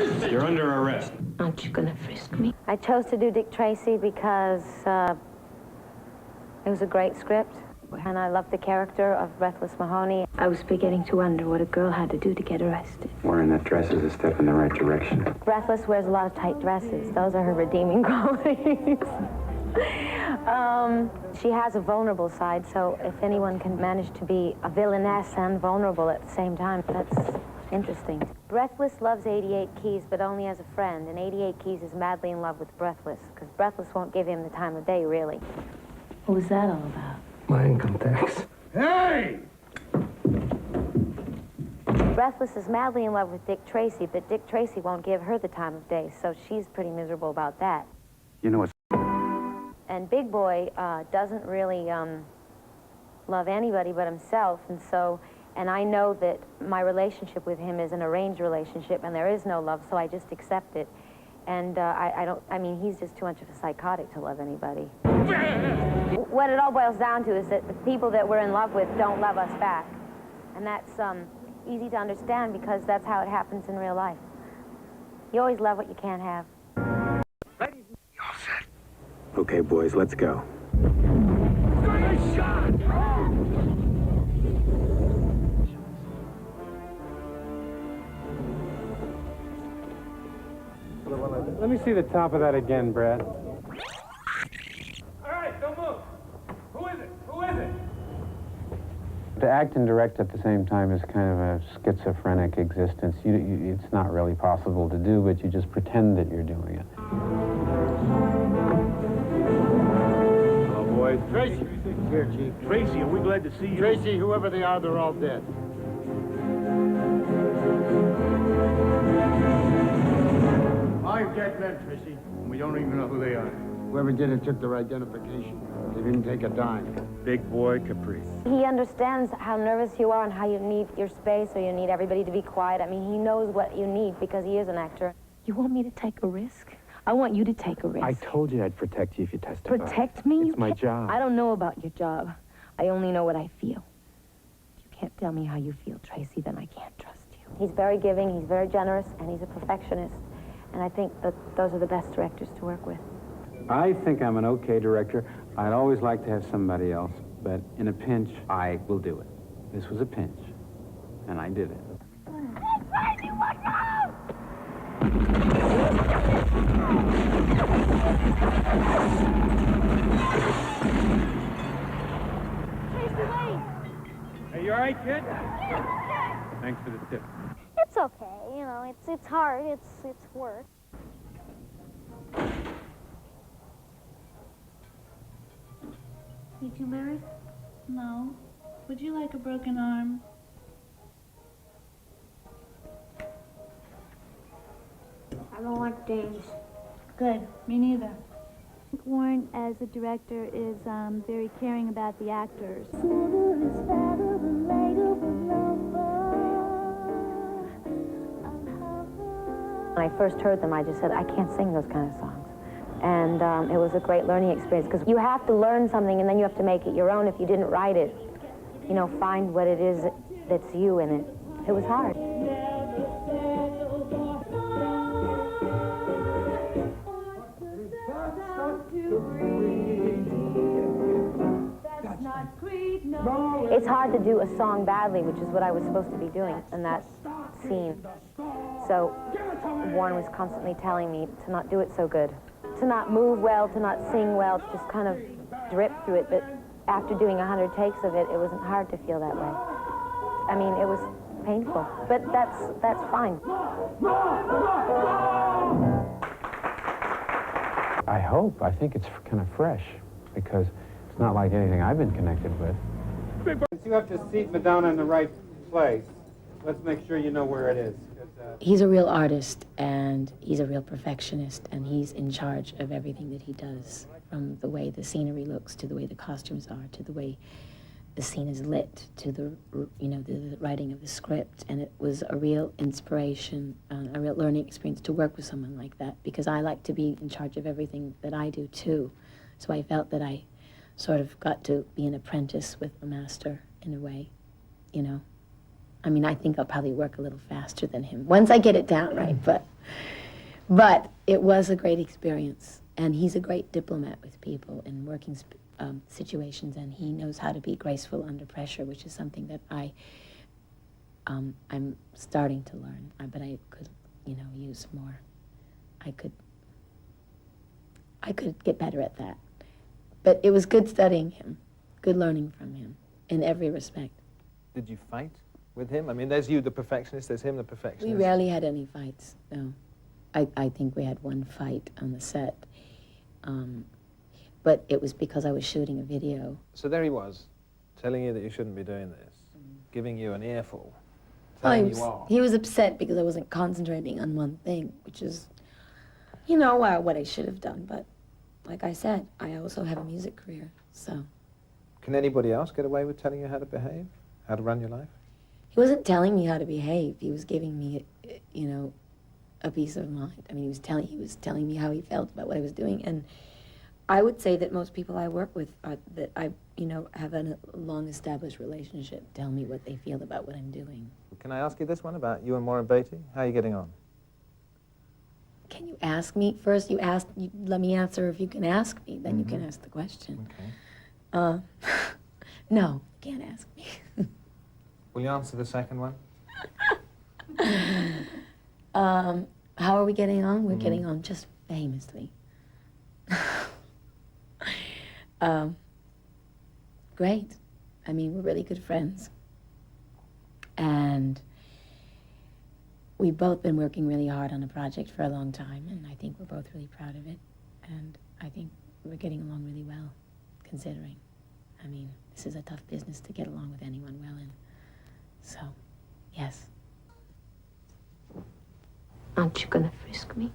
You're under arrest. Aren't you gonna frisk me? I chose to do Dick Tracy because it was a great script, and I loved the character of Breathless Mahoney. I was beginning to wonder what a girl had to do to get arrested. Wearing that dress is a step in the right direction. Breathless wears a lot of tight dresses. Those are her redeeming qualities. She has a vulnerable side, so if anyone can manage to be a villainess and vulnerable at the same time, that's interesting. Breathless loves 88 Keys, but only as a friend, and 88 Keys is madly in love with Breathless, because Breathless won't give him the time of day, really. What was that all about? My income tax. Hey! Breathless is madly in love with Dick Tracy, but Dick Tracy won't give her the time of day, so she's pretty miserable about that. You know what's... And Big Boy doesn't really love anybody but himself, and I know that my relationship with him is an arranged relationship, and there is no love, so I just accept it. And I mean, he's just too much of a psychotic to love anybody. What it all boils down to is that the people that we're in love with don't love us back. And that's easy to understand because that's how it happens in real life. You always love what you can't have. You all set? Okay, boys, let's go. Let me see the top of that again, Brad. All right, don't move. Who is it? Who is it? To act and direct at the same time is kind of a schizophrenic existence. It's not really possible to do, but you just pretend that you're doing it. Hello, boys. Tracy. Here, Chief. Tracy, are we glad to see you? Tracy, whoever they are, they're all dead. Five dead men, Tracy. We don't even know who they are. Whoever did it took their identification. They didn't take a dime. Big Boy Caprice. He understands how nervous you are and how you need your space or you need everybody to be quiet. I mean, he knows what you need because he is an actor. You want me to take a risk? I want you to take a risk. I told you I'd protect you if you testified. Protect me? It's my job. I don't know about your job. I only know what I feel. If you can't tell me how you feel, Tracy, then I can't trust you. He's very giving, he's very generous, and he's a perfectionist. And I think that those are the best directors to work with. I think I'm an okay director. I'd always like to have somebody else, but in a pinch, I will do it. This was a pinch, and I did it. Tracy, look out! Tracy, wait! Hey, you all right, kid? Thanks for the tip. It's okay, you know, it's hard, it's work. You two married? No. Would you like a broken arm? I don't like days. Good, me neither. Warren, as a director, is very caring about the actors. When I first heard them, I just said, I can't sing those kind of songs. And it was a great learning experience because you have to learn something and then you have to make it your own. If you didn't write it, you know, find what it is that's you in it. It was hard. It's hard to do a song badly, which is what I was supposed to be doing in that scene. So Warren was constantly telling me to not do it so good, to not move well, to not sing well, to just kind of drip through it. But after doing 100 takes of it, it wasn't hard to feel that way. I mean, it was painful, but that's fine. I think it's kind of fresh, because it's not like anything I've been connected with. You have to seat Madonna in the right place. Let's make sure you know where it is. He's a real artist, and he's a real perfectionist, and he's in charge of everything that he does, from the way the scenery looks, to the way the costumes are, to the way the scene is lit, to the writing of the script. And it was a real inspiration, a real learning experience to work with someone like that, because I like to be in charge of everything that I do too. So I felt that I sort of got to be an apprentice with a master in a way, you know. I mean, I think I'll probably work a little faster than him once I get it down right, but But it was a great experience, and he's a great diplomat with people in working situations, and he knows how to be graceful under pressure, which is something that I'm starting to learn, but I could, use more. I could get better at that. But it was good studying him, good learning from him in every respect. Did you fight with him? I mean, there's you, the perfectionist, there's him, the perfectionist. We rarely had any fights, no. I think we had one fight on the set, but it was because I was shooting a video. So there he was, telling you that you shouldn't be doing this, giving you an earful, Well, telling you off. he was upset because I wasn't concentrating on one thing, which is, what I should have done. But like I said, I also have a music career, so. Can anybody else get away with telling you how to behave, how to run your life? He wasn't telling me how to behave. He was giving me, a peace of mind. I mean, he was telling me how he felt about what I was doing, and I would say that most people I work with that I, have a long-established relationship tell me what they feel about what I'm doing. Can I ask you this one about you and Maureen Beatty? How are you getting on? Can you ask me first? You let me answer if you can ask me, then you can ask the question. Okay. No, you can't ask me. Will you answer the second one? How are we getting on? We're getting on just famously. Great. I mean, we're really good friends. And we've both been working really hard on a project for a long time, and I think we're both really proud of it. And I think we're getting along really well, considering. I mean, this is a tough business to get along with anyone well in. So, yes. Aren't you gonna frisk me?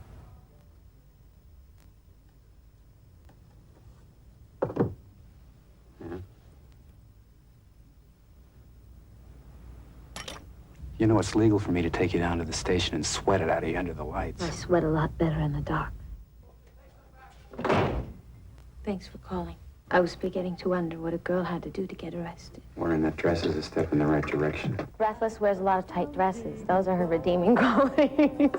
Yeah. You know, it's legal for me to take you down to the station and sweat it out of you under the lights. I sweat a lot better in the dark. Thanks for calling. I was beginning to wonder what a girl had to do to get arrested. Wearing that dress is a step in the right direction. Breathless wears a lot of tight dresses. Those are her redeeming qualities.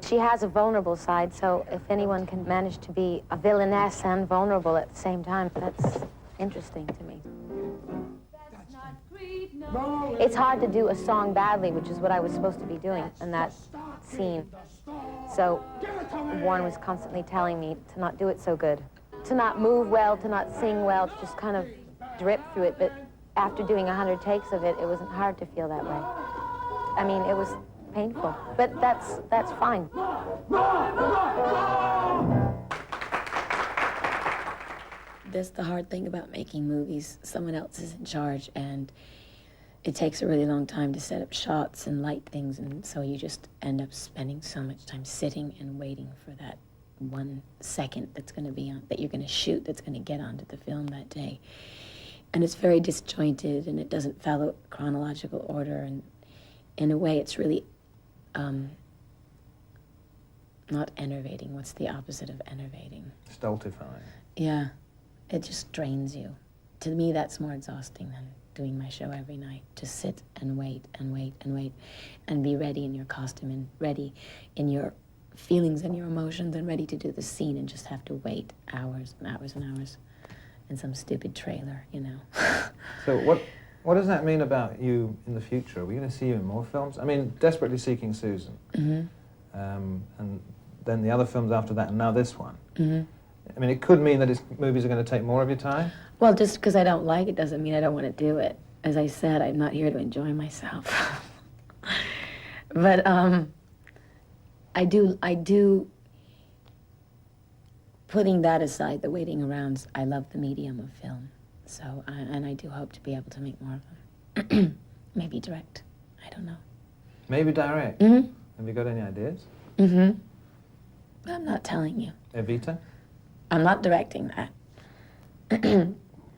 She has a vulnerable side, so if anyone can manage to be a villainess and vulnerable at the same time, that's interesting to me. It's hard to do a song badly, which is what I was supposed to be doing in that scene. So Warren was constantly telling me to not do it so good, to not move well, to not sing well, to just kind of drip through it. But after doing 100 takes of it, it wasn't hard to feel that way. I mean, it was painful, but that's fine. That's the hard thing about making movies. Someone else is in charge, and it takes a really long time to set up shots and light things, and so you just end up spending so much time sitting and waiting for that 1 second that's going to be on, that you're going to shoot, that's going to get onto the film that day. And it's very disjointed, and it doesn't follow chronological order, and in a way it's really not enervating. What's the opposite of enervating? Stultifying. Yeah, it just drains you. To me, that's more exhausting than doing my show every night. To sit and wait and wait and wait and be ready in your costume and ready in your feelings and your emotions and ready to do the scene and just have to wait hours and hours and hours in some stupid trailer, So what does that mean about you in the future? Are we going to see you in more films? I mean, Desperately Seeking Susan. And then the other films after that, and now this one. I mean, it could mean that his movies are going to take more of your time? Well, just because I don't like it doesn't mean I don't want to do it. As I said, I'm not here to enjoy myself. But I do, putting that aside, the waiting arounds, I love the medium of film. So, and I do hope to be able to make more of them. Maybe direct, I don't know. Maybe direct? Have you got any ideas? I'm not telling you. Evita? I'm not directing that.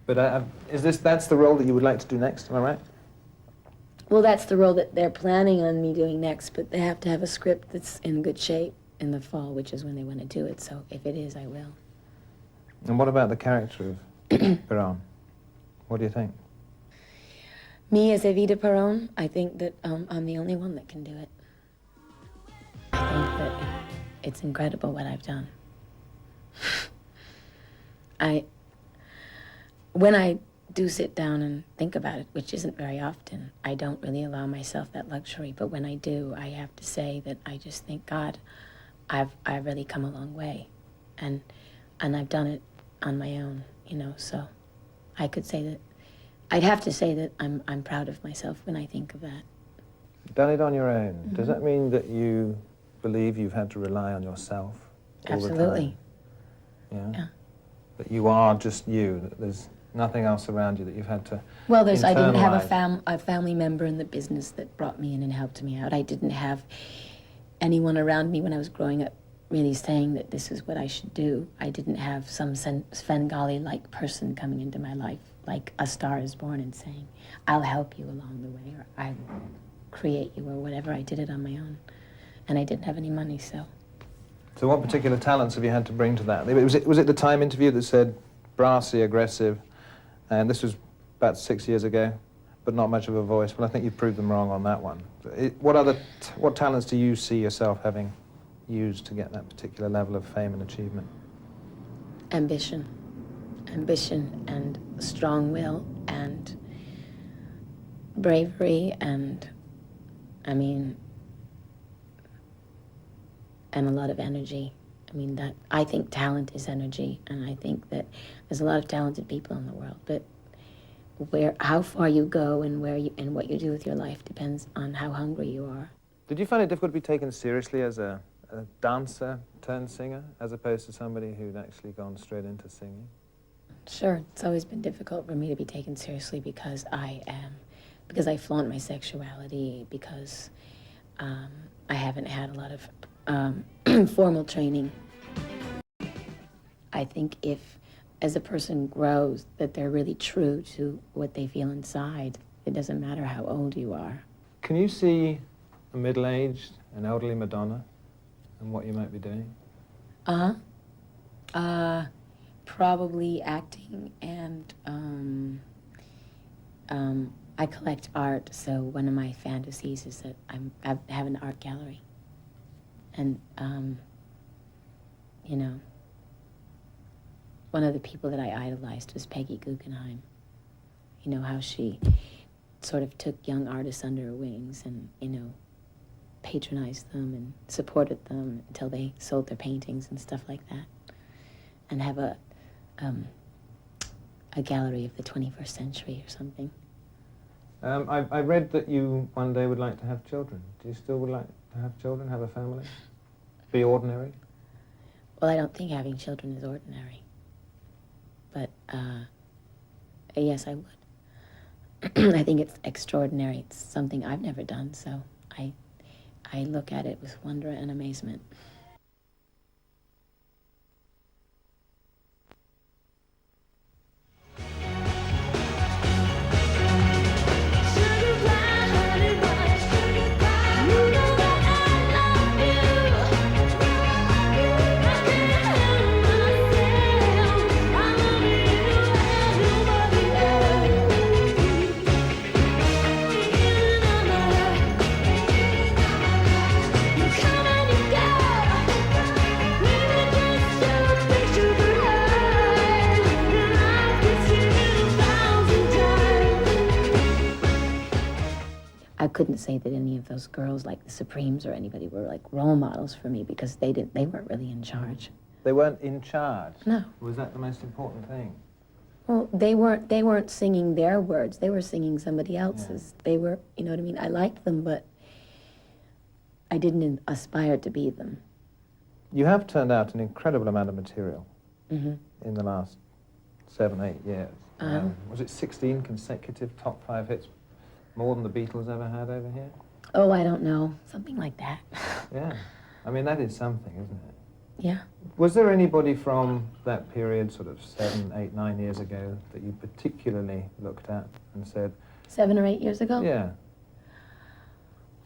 But that's the role that you would like to do next, am I right? Well, that's the role that they're planning on me doing next, but they have to have a script that's in good shape in the fall, which is when they want to do it. So if it is, I will. And what about the character of Perón? What do you think? Me as Evita Perón, I think that I'm the only one that can do it. it's incredible what I've done. When I do sit down and think about it, which isn't very often, I don't really allow myself that luxury, but when I do, I have to say that I just think, God, I've really come a long way, and I've done it on my own, you know, so I could say that, I'd have to say that I'm proud of myself when I think of that. Done it on your own. Mm-hmm. Does that mean that you believe you've had to rely on yourself all Absolutely. the time? Yeah. That you are just you, that there's nothing else around you that you've had to Well, I didn't have internalize. a family member in the business that brought me in and helped me out. I didn't have anyone around me when I was growing up really saying that this is what I should do. I didn't have some Svengali-like person coming into my life, like A Star Is Born, and saying, I'll help you along the way, or I will create you, or whatever. I did it on my own. And I didn't have any money, so. So what particular talents have you had to bring to that? Was it the Time interview that said brassy, aggressive, and this was about 6 years ago, but not much of a voice? Well, I think you proved them wrong on that one. What talents do you see yourself having used to get that particular level of fame and achievement? Ambition and strong will and bravery and, and a lot of energy. I think talent is energy, and I think that there's a lot of talented people in the world, but how far you go and what you do with your life depends on how hungry you are. Did you find it difficult to be taken seriously as a dancer turned singer, as opposed to somebody who'd actually gone straight into singing? Sure, it's always been difficult for me to be taken seriously because I flaunt my sexuality, because I haven't had a lot of formal training. I think if, as a person grows, that they're really true to what they feel inside, it doesn't matter how old you are. Can you see a middle-aged, an elderly Madonna, and what you might be doing? Probably acting, and I collect art, so one of my fantasies is that I have an art gallery. And, one of the people that I idolized was Peggy Guggenheim. You know, how she sort of took young artists under her wings and, patronized them and supported them until they sold their paintings and stuff like that. And have a gallery of the 21st century or something. I read that you one day would like to have children. Do you still would like to have children, have a family? Be ordinary? Well, I don't think having children is ordinary. But, yes, I would. I think it's extraordinary. It's something I've never done, so I look at it with wonder and amazement. I couldn't say that any of those girls, like the Supremes or anybody, were like role models for me, because they weren't really in charge. They weren't in charge? No. Was that the most important thing? Well, they weren't singing their words. They were singing somebody else's. Yeah. They were, you know what I mean? I liked them, but I didn't aspire to be them. You have turned out an incredible amount of material in the last 7, 8 years. Was it 16 consecutive top 5 hits? More than the Beatles ever had over here? Oh, I don't know. Something like that. Yeah. I mean, that is something, isn't it? Yeah. Was there anybody from that period, sort of 7, 8, 9 years ago, that you particularly looked at and said... 7 or 8 years ago? Yeah.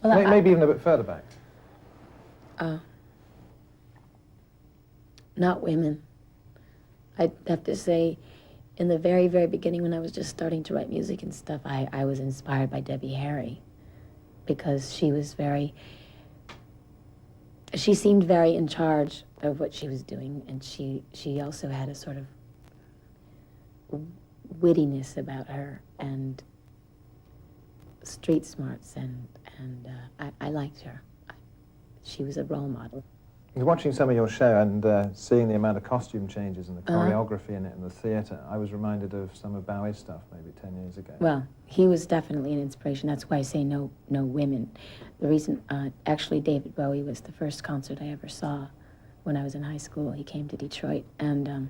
Well, maybe even a bit further back. Not women. I'd have to say, in the very, very beginning, when I was just starting to write music and stuff, I was inspired by Debbie Harry, because she she seemed very in charge of what she was doing, and she also had a sort of wittiness about her and street smarts, and I liked her. She was a role model. Watching some of your show and seeing the amount of costume changes and the choreography in it and the theatre, I was reminded of some of Bowie's stuff maybe 10 years ago. Well, he was definitely an inspiration. That's why I say no women. The reason, actually, David Bowie was the first concert I ever saw when I was in high school. He came to Detroit, and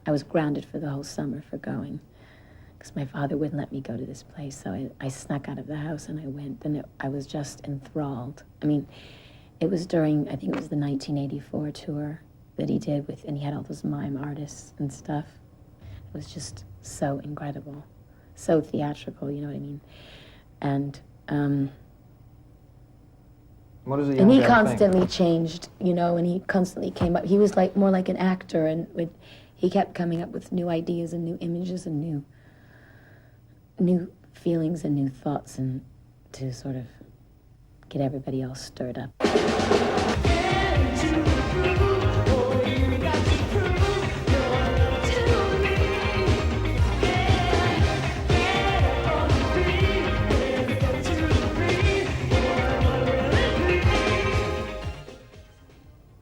I was grounded for the whole summer for going, because my father wouldn't let me go to this place. So I snuck out of the house and I went, and I was just enthralled. I mean, it was during, I think it was the 1984 tour that he did with, and he had all those mime artists and stuff. It was just so incredible, so theatrical, you know what I mean? And what is it? And he constantly changed, you know, and he constantly came up. He was like more like an actor, and he kept coming up with new ideas and new images and new feelings and new thoughts, and to sort of get everybody all stirred up.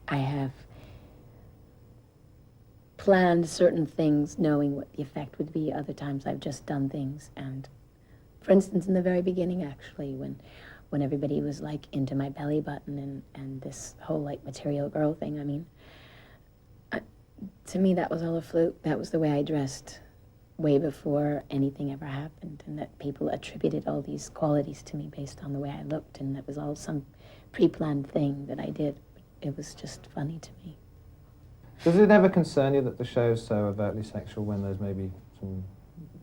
I have planned certain things knowing what the effect would be. Other times I've just done things. And for instance, in the very beginning, actually, when everybody was like into my belly button and this whole like material girl thing, I mean, to me that was all a fluke. That was the way I dressed way before anything ever happened, and that people attributed all these qualities to me based on the way I looked, and that was all some pre-planned thing that I did. It was just funny to me. Does it ever concern you that the show's so overtly sexual when there's maybe some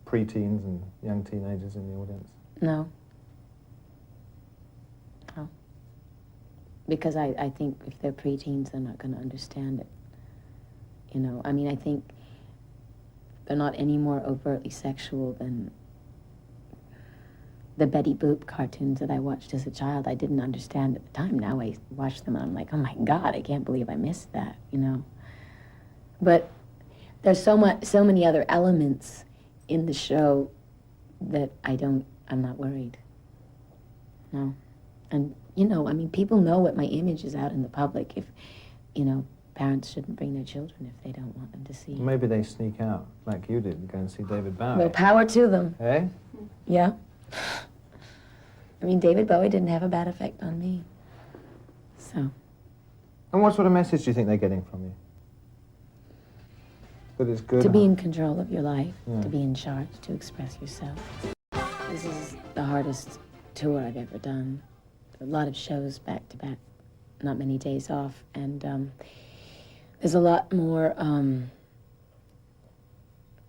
pre-teens and young teenagers in the audience? No. No. Because I think if they're preteens, they're not going to understand it. You know, I mean, I think they're not any more overtly sexual than the Betty Boop cartoons that I watched as a child. I didn't understand at the time. Now I watch them and I'm like, oh my God, I can't believe I missed that, you know. But there's so many other elements in the show that I'm not worried. No. And, you know, I mean, people know what my image is out in the public. If, you know, parents shouldn't bring their children if they don't want them to see. Maybe they sneak out, like you did, and go and see David Bowie. Well, power to them. Eh? Yeah. I mean, David Bowie didn't have a bad effect on me. So. And what sort of message do you think they're getting from you? That it's good? To be in control of your life, Yeah. to be in charge, to express yourself. This is the hardest tour I've ever done. A lot of shows back to back, not many days off, and there's a lot more,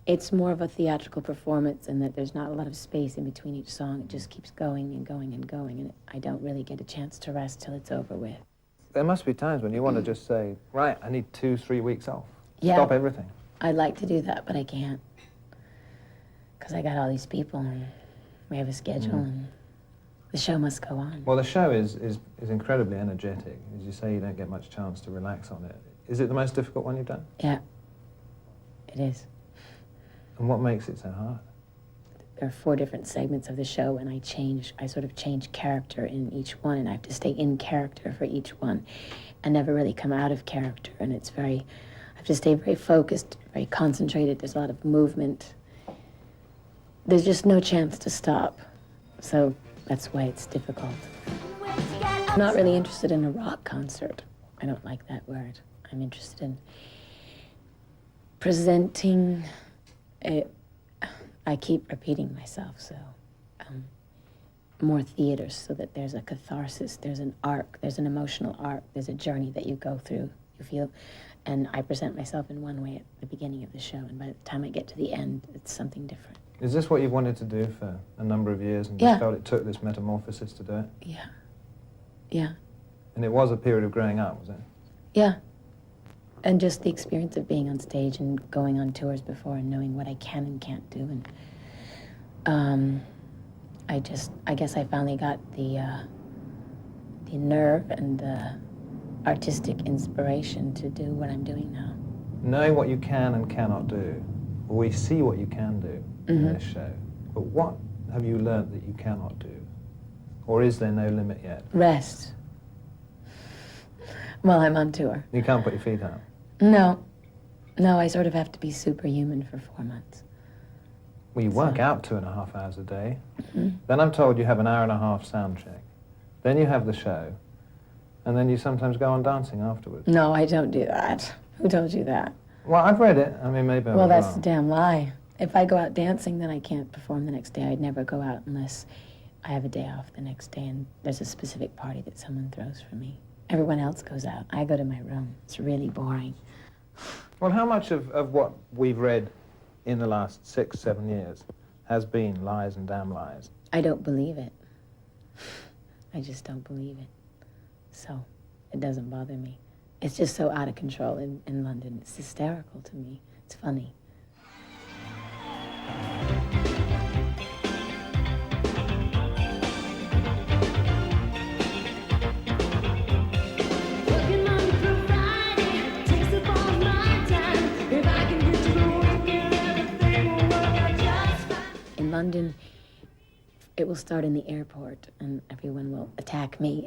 it's more of a theatrical performance in that there's not a lot of space in between each song. It just keeps going and going and going, and I don't really get a chance to rest till it's over with. There must be times when you want to just say, right, I need 2-3 weeks off. Yeah. Stop everything. I'd like to do that, but I can't. Because I got all these people, and we have a schedule, and the show must go on. Well, the show is incredibly energetic. As you say, you don't get much chance to relax on it. Is it the most difficult one you've done? Yeah, it is. And what makes it so hard? There are 4 different segments of the show, and I sort of change character in each one, and I have to stay in character for each one and never really come out of character, and it's I have to stay very focused, very concentrated. There's a lot of movement. There's just no chance to stop, so that's why it's difficult. I'm not really interested in a rock concert. I don't like that word. I'm interested in presenting I keep repeating myself, so more theater so that there's a catharsis, there's an arc, there's an emotional arc, there's a journey that you go through, you feel, and I present myself in one way at the beginning of the show, and by the time I get to the end, it's something different. Is this what you've wanted to do for a number of years and just felt it took this metamorphosis to do it? Yeah. Yeah. And it was a period of growing up, was it? Yeah. And just the experience of being on stage and going on tours before and knowing what I can and can't do. And I guess I finally got the nerve and the artistic inspiration to do what I'm doing now. Knowing what you can and cannot do, we see what you can do in this show, but what have you learnt that you cannot do? Or is there no limit yet? Rest. While I'm on tour. You can't put your feet up? No. No, I sort of have to be superhuman for 4 months. Well, you work out 2.5 hours a day. Then I'm told you have an hour-and-a-half sound check. Then you have the show. And then you sometimes go on dancing afterwards. No, I don't do that. Who told you that? Well, I've read it. I mean, maybe I was Well, that's wrong. a damn lie. If I go out dancing, then I can't perform the next day. I'd never go out unless I have a day off the next day and there's a specific party that someone throws for me. Everyone else goes out. I go to my room. It's really boring. Well, how much of what we've read in the last 6, 7 years has been lies and damn lies? I don't believe it. I just don't believe it. So it doesn't bother me. It's just so out of control in London. It's hysterical to me. It's funny. In London, it will start in the airport and everyone will attack me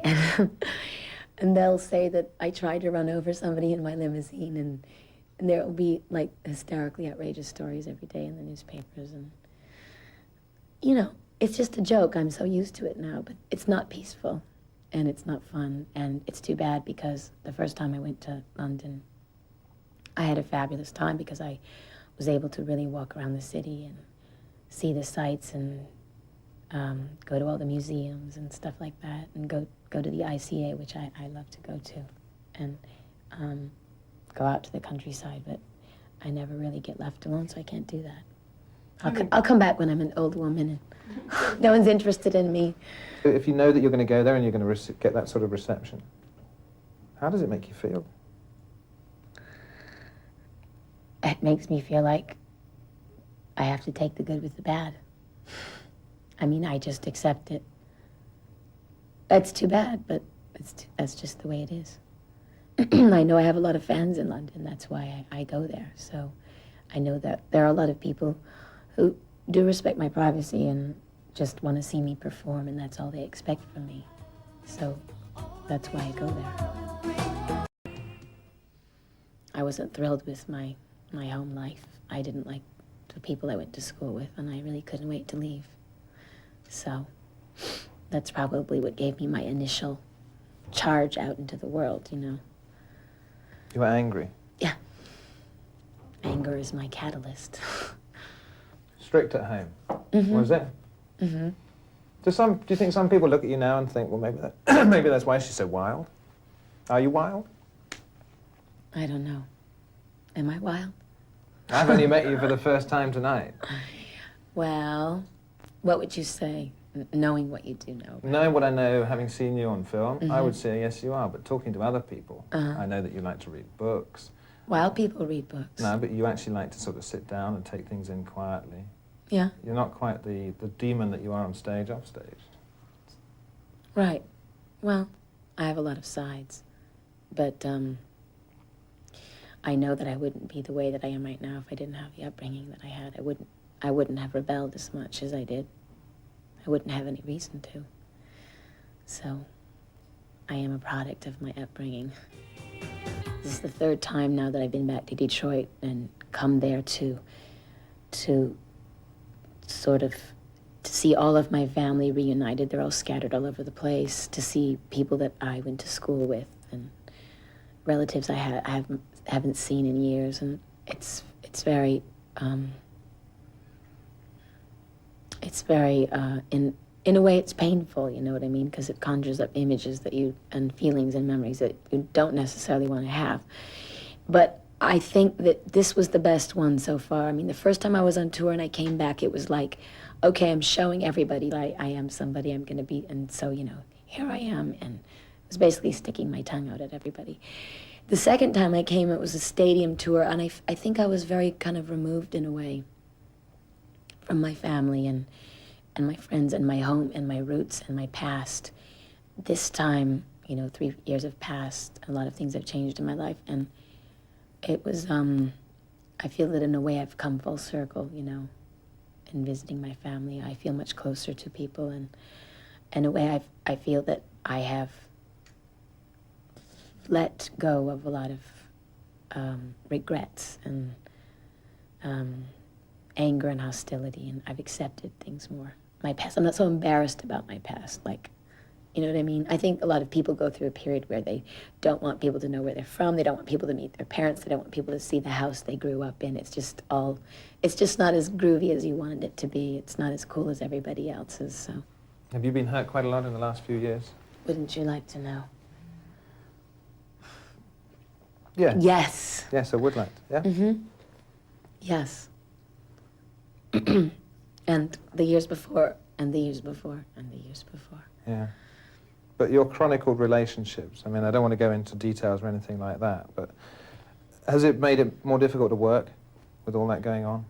and they'll say that I tried to run over somebody in my limousine and there will be like hysterically outrageous stories every day in the newspapers and you know, it's just a joke. I'm so used to it now, but it's not peaceful and it's not fun and it's too bad because the first time I went to London, I had a fabulous time because I was able to really walk around the city and see the sights and go to all the museums and stuff like that, and go to the ICA, which I love to go to, and go out to the countryside, but I never really get left alone, so I can't do that. I'll come back when I'm an old woman and no one's interested in me. If you know that you're going to go there and you're going to get that sort of reception, how does it make you feel? It makes me feel like I have to take the good with the bad. I mean, I just accept it. That's too bad, but that's just the way it is. I know I have a lot of fans in London. That's why I go there. So I know that there are a lot of people who do respect my privacy and just want to see me perform, and that's all they expect from me. So that's why I go there. I wasn't thrilled with my home life. I didn't like the people I went to school with, and I really couldn't wait to leave. So that's probably what gave me my initial charge out into the world, you know. You were angry? Yeah. Anger is my catalyst. Strict at home, was it? Mm-hmm. Do you think some people look at you now and think, well, maybe that's why she's so wild? Are you wild? I don't know. Am I wild? I've only met you for the first time tonight. Well, what would you say, knowing what you do know? Knowing what I know, having seen you on film, I would say yes, you are. But talking to other people, I know that you like to read books. Wild people read books. No, but you actually like to sort of sit down and take things in quietly. Yeah. You're not quite the demon that you are on stage, off stage. Right. Well, I have a lot of sides. But I know that I wouldn't be the way that I am right now if I didn't have the upbringing that I had. I wouldn't have rebelled as much as I did. I wouldn't have any reason to. So, I am a product of my upbringing. This is the third time now that I've been back to Detroit and come there to sort of to see all of my family reunited. They're all scattered all over the place. To see people that I went to school with and relatives I haven't seen in years, and it's very in a way it's painful, you know what I mean, because it conjures up images and feelings and memories that you don't necessarily want to have. But I think that this was the best one so far. I mean, the first time I was on tour and I came back, it was like, okay, I'm showing everybody that I am somebody I'm going to be, and so, you know, here I am, and I was basically sticking my tongue out at everybody. The second time I came, it was a stadium tour, and I think I was very kind of removed in a way from my family and my friends and my home and my roots and my past. This time, You know, 3 years have passed, a lot of things have changed in my life, and it was, I feel that in a way I've come full circle, you know, in visiting my family. I feel much closer to people, and in a way I feel that I have let go of a lot of regrets and anger and hostility, and I've accepted things more. My past, I'm not so embarrassed about my past, like, you know what I mean? I think a lot of people go through a period where they don't want people to know where they're from, they don't want people to meet their parents, they don't want people to see the house they grew up in. It's just not as groovy as you wanted it to be. It's not as cool as everybody else's, so. Have you been hurt quite a lot in the last few years? Wouldn't you like to know? Yeah. Yes. Yes, I would like to, yeah? Mm-hmm. Yes. And the years before, and the years before, and the years before. Yeah. But your chronicled relationships, I mean, I don't want to go into details or anything like that, but has it made it more difficult to work with all that going on?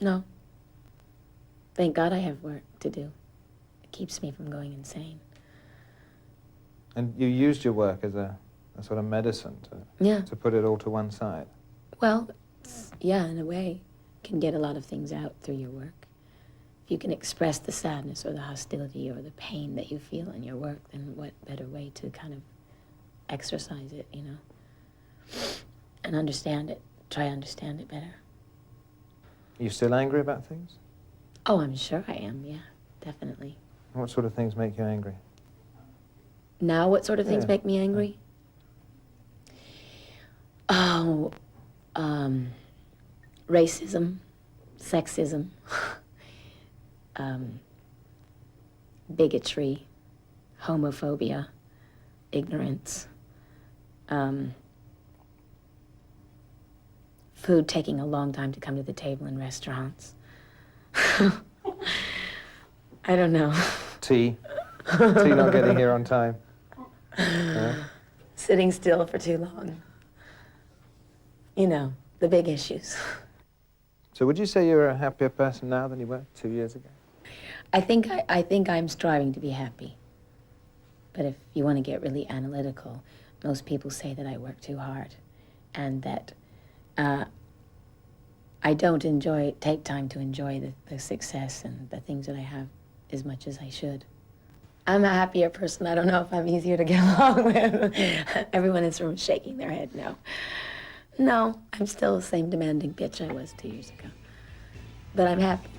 No. Thank God I have work to do. It keeps me from going insane. And you used your work as a sort of medicine to put it all to one side? Well, yeah, in a way, can get a lot of things out through your work. If you can express the sadness or the hostility or the pain that you feel in your work, then what better way to kind of exercise it, you know? And understand it, try to understand it better. Are you still angry about things? Oh, I'm sure I am, yeah, definitely. What sort of things make you angry? Now, what sort of things make me angry? Oh, racism, sexism, bigotry, homophobia, ignorance, food taking a long time to come to the table in restaurants. I don't know. Tea. Tea not getting here on time. Sitting still for too long. You know, the big issues. So would you say you're a happier person now than you were 2 years ago? I think I'm striving to be happy. But if you want to get really analytical, most people say that I work too hard and that I don't take time to enjoy the success and the things that I have as much as I should. I'm a happier person. I don't know if I'm easier to get along with. Everyone in this room is shaking their head no. No, I'm still the same demanding bitch I was 2 years ago. But I'm happier.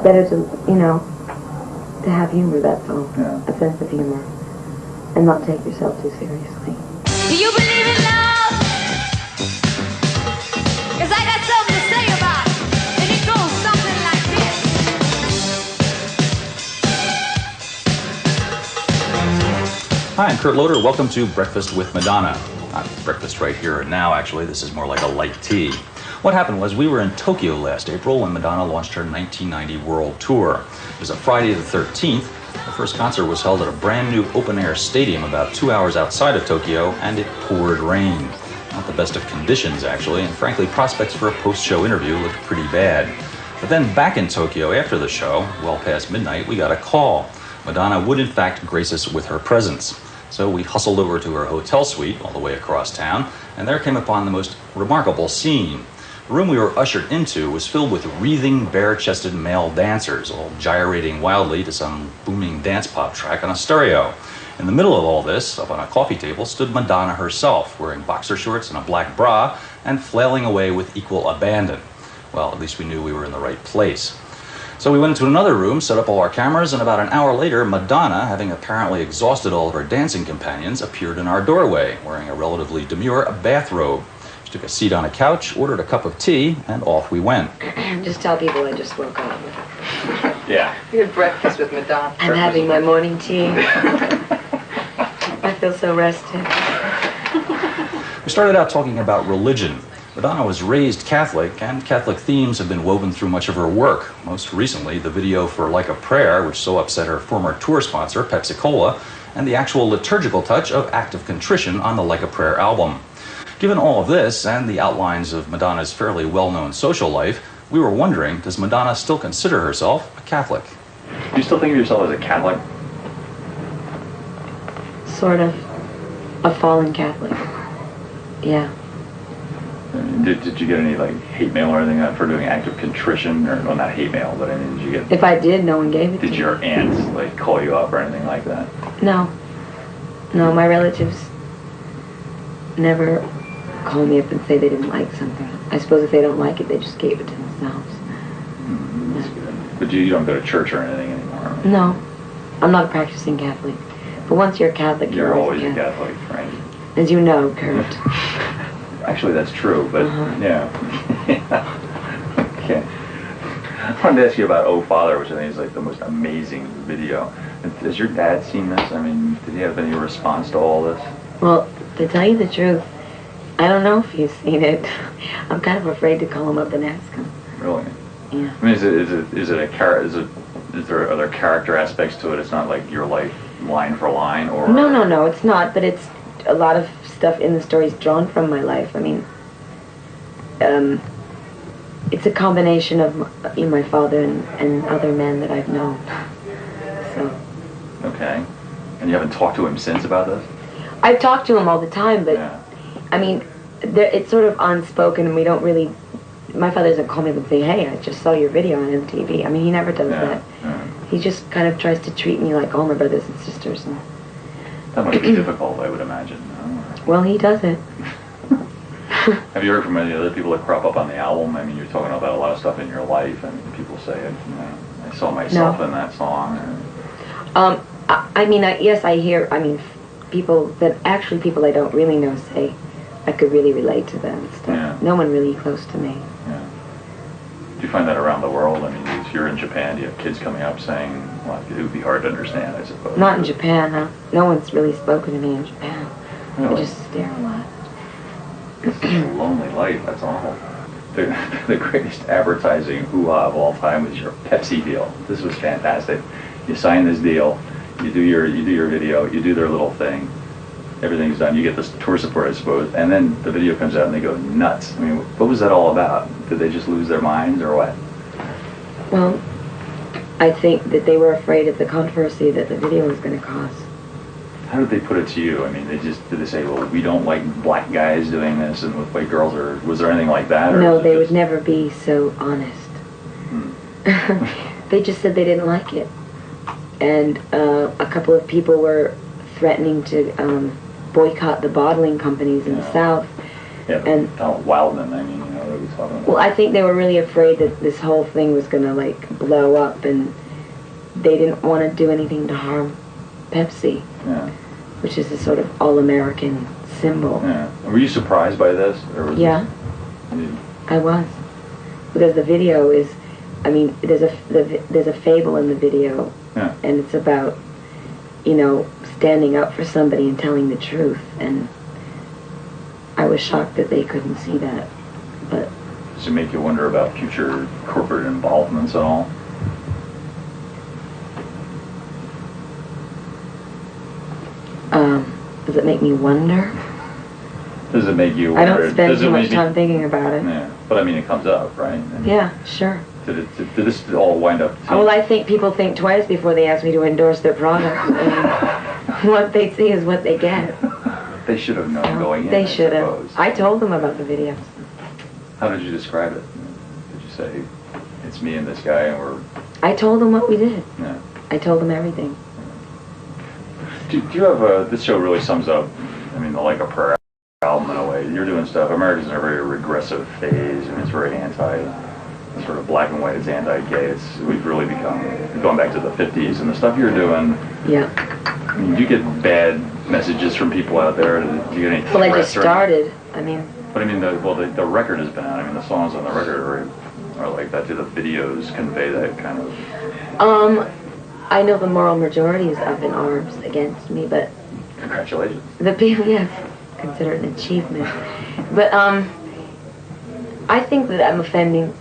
better to, you know, to have humor, that's all. Yeah. A sense of humor. And not take yourself too seriously. Do you believe in love? 'Cause I got something to say about it. And it goes something like this. Hi, I'm Kurt Loder. Welcome to Breakfast with Madonna. Not breakfast right here and now, actually. This is more like a light tea. What happened was we were in Tokyo last April when Madonna launched her 1990 world tour. It was a Friday the 13th. The first concert was held at a brand new open-air stadium about 2 hours outside of Tokyo, and it poured rain. Not the best of conditions, actually, and frankly, prospects for a post-show interview looked pretty bad. But then back in Tokyo after the show, well past midnight, we got a call. Madonna would in fact grace us with her presence. So we hustled over to her hotel suite all the way across town, and there came upon the most remarkable scene. The room we were ushered into was filled with wreathing, bare-chested male dancers, all gyrating wildly to some booming dance pop track on a stereo. In the middle of all this, up on a coffee table, stood Madonna herself, wearing boxer shorts and a black bra, and flailing away with equal abandon. Well, at least we knew we were in the right place. So we went into another room, set up all our cameras, and about an hour later, Madonna, having apparently exhausted all of her dancing companions, appeared in our doorway, wearing a relatively demure bathrobe. She took a seat on a couch, ordered a cup of tea, and off we went. Just tell people I just woke up. Yeah. You had breakfast with Madonna. I'm having my morning tea. I feel so rested. We started out talking about religion. Madonna was raised Catholic, and Catholic themes have been woven through much of her work. Most recently, the video for Like a Prayer, which so upset her former tour sponsor, Pepsi-Cola, and the actual liturgical touch of Act of Contrition on the Like a Prayer album. Given all of this, and the outlines of Madonna's fairly well-known social life, we were wondering, does Madonna still consider herself a Catholic? Do you still think of yourself as a Catholic? Sort of. A fallen Catholic. Yeah. Did you get any like hate mail or anything for doing Act of Contrition, or well, not hate mail, but I mean, did you get? If I did, no one gave it to me. Did your aunts like call you up or anything like that? No. No, my relatives never call me up and say they didn't like something. I suppose if they don't like it, they just gave it to themselves. That's good. But you don't go to church or anything anymore? No. I'm not a practicing Catholic. But once you're a Catholic, you're always a Catholic, right? As you know, Kurt. Actually, that's true, but yeah. Okay. I wanted to ask you about Oh Father, which I think is like the most amazing video. Has your dad seen this? I mean, did he have any response to all this? Well, to tell you the truth, I don't know if he's seen it. I'm kind of afraid to call him up and ask him. Really? Yeah. I mean, are there character aspects to it? It's not like your life line for line, or? No, it's not. But it's a lot of stuff in the story is drawn from my life. I mean, it's a combination of my father and other men that I've known. So. Okay. And you haven't talked to him since about this? I've talked to him all the time, but yeah. I mean, it's sort of unspoken, and we don't really. My father doesn't call me up and say, "Hey, I just saw your video on MTV." I mean, he never does that. Yeah. He just kind of tries to treat me like all my brothers and sisters. And that might be difficult, I would imagine. Well, he doesn't. Have you heard from any other people that crop up on the album? I mean, you're talking about a lot of stuff in your life, and people say, I saw myself in that song. I mean, yes, I hear. I mean, people I don't really know say I could really relate to them and stuff. Yeah. No one really close to me. Yeah. Do you find that around the world? I mean, if you're in Japan, do you have kids coming up saying, well, it would be hard to understand, I suppose. Not in Japan, huh? No one's really spoken to me in Japan. Really? They just stare a lot. It's a lonely life, that's awful. The greatest advertising hoo-ha of all time was your Pepsi deal. This was fantastic. You sign this deal, you do your video, you do their little thing, everything's done, you get this tour support, I suppose, and then the video comes out and they go nuts. I mean, what was that all about? Did they just lose their minds, or what? Well, I think that they were afraid of the controversy that the video was going to cause. How did they put it to you? I mean, did they say, well, we don't like black guys doing this and with white girls, or was there anything like that? Or no, they would never be so honest. They just said they didn't like it. And a couple of people were threatening to boycott the bottling companies in the South. Yeah, and Wildman, I mean, it was Well, I think they were really afraid that this whole thing was going to, like, blow up, and they didn't want to do anything to harm Pepsi, which is a sort of all-American symbol. Yeah. Were you surprised by this? Or was I was. Because the video is, I mean, there's a fable in the video, and it's about, you know, standing up for somebody and telling the truth, and I was shocked that they couldn't see that. But does it make you wonder about future corporate involvements at all? Does it make me wonder? Does it make you wonder? I don't spend too much time thinking about it. Yeah, but I mean, it comes up, right? I mean, yeah, sure. Did this all wind up? Well, I think people think twice before they ask me to endorse their product. I mean, what they see is what they get. They should have known going in. They should have. I told them about the video. How did you describe it? Did you say, it's me and this guy, and we're... I told them what we did. Yeah. I told them everything. Do you have this show really sums up, I mean, the Like a Prayer album in a way. You're doing stuff, America's in a very regressive phase, and it's very sort of black and white, it's anti-gay. We've really become, going back to the 50s, and the stuff you're doing. Yeah. I mean, do you get bad messages from people out there? Do you get any Well, I just started. I mean... But I mean, the record has been out. I mean, the songs on the record are like that. Do the videos convey that kind of... I know the moral majority is up in arms against me, but... Congratulations. The people, yes, consider it an achievement. But, I think that I'm offending,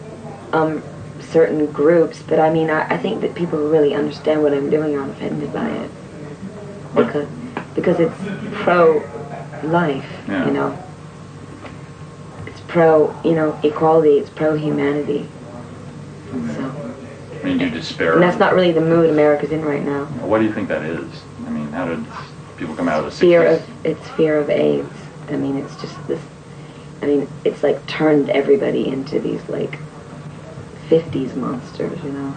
certain groups, but I mean, I think that people who really understand what I'm doing are offended by it. Because it's pro-life, you know. It's pro, you know, equality, it's pro-humanity. So... I mean, you despair. And that's not really the mood America's in right now. What do you think that is? I mean, how did people come out of the 60s? It's fear of AIDS. I mean, it's just this, I mean, it's like turned everybody into these, like, 50s monsters, you know.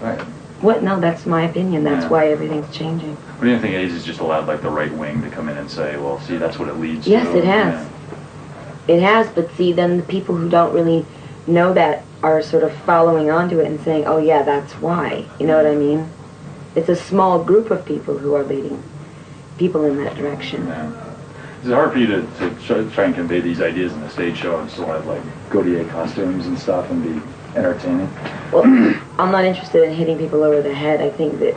Right. What? No, that's my opinion. That's why everything's changing. What do you think AIDS has just allowed, like, the right wing to come in and say, well, see, that's what it leads to? Yes, it has. Yeah. It has, but see, then the people who don't really know that are sort of following onto it and saying, oh yeah, that's why. You know what I mean? It's a small group of people who are leading people in that direction. Yeah. Is it hard for you to try and convey these ideas in a stage show and still have, like, Gaudier costumes and stuff and be entertaining? Well, I'm not interested in hitting people over the head. I think that,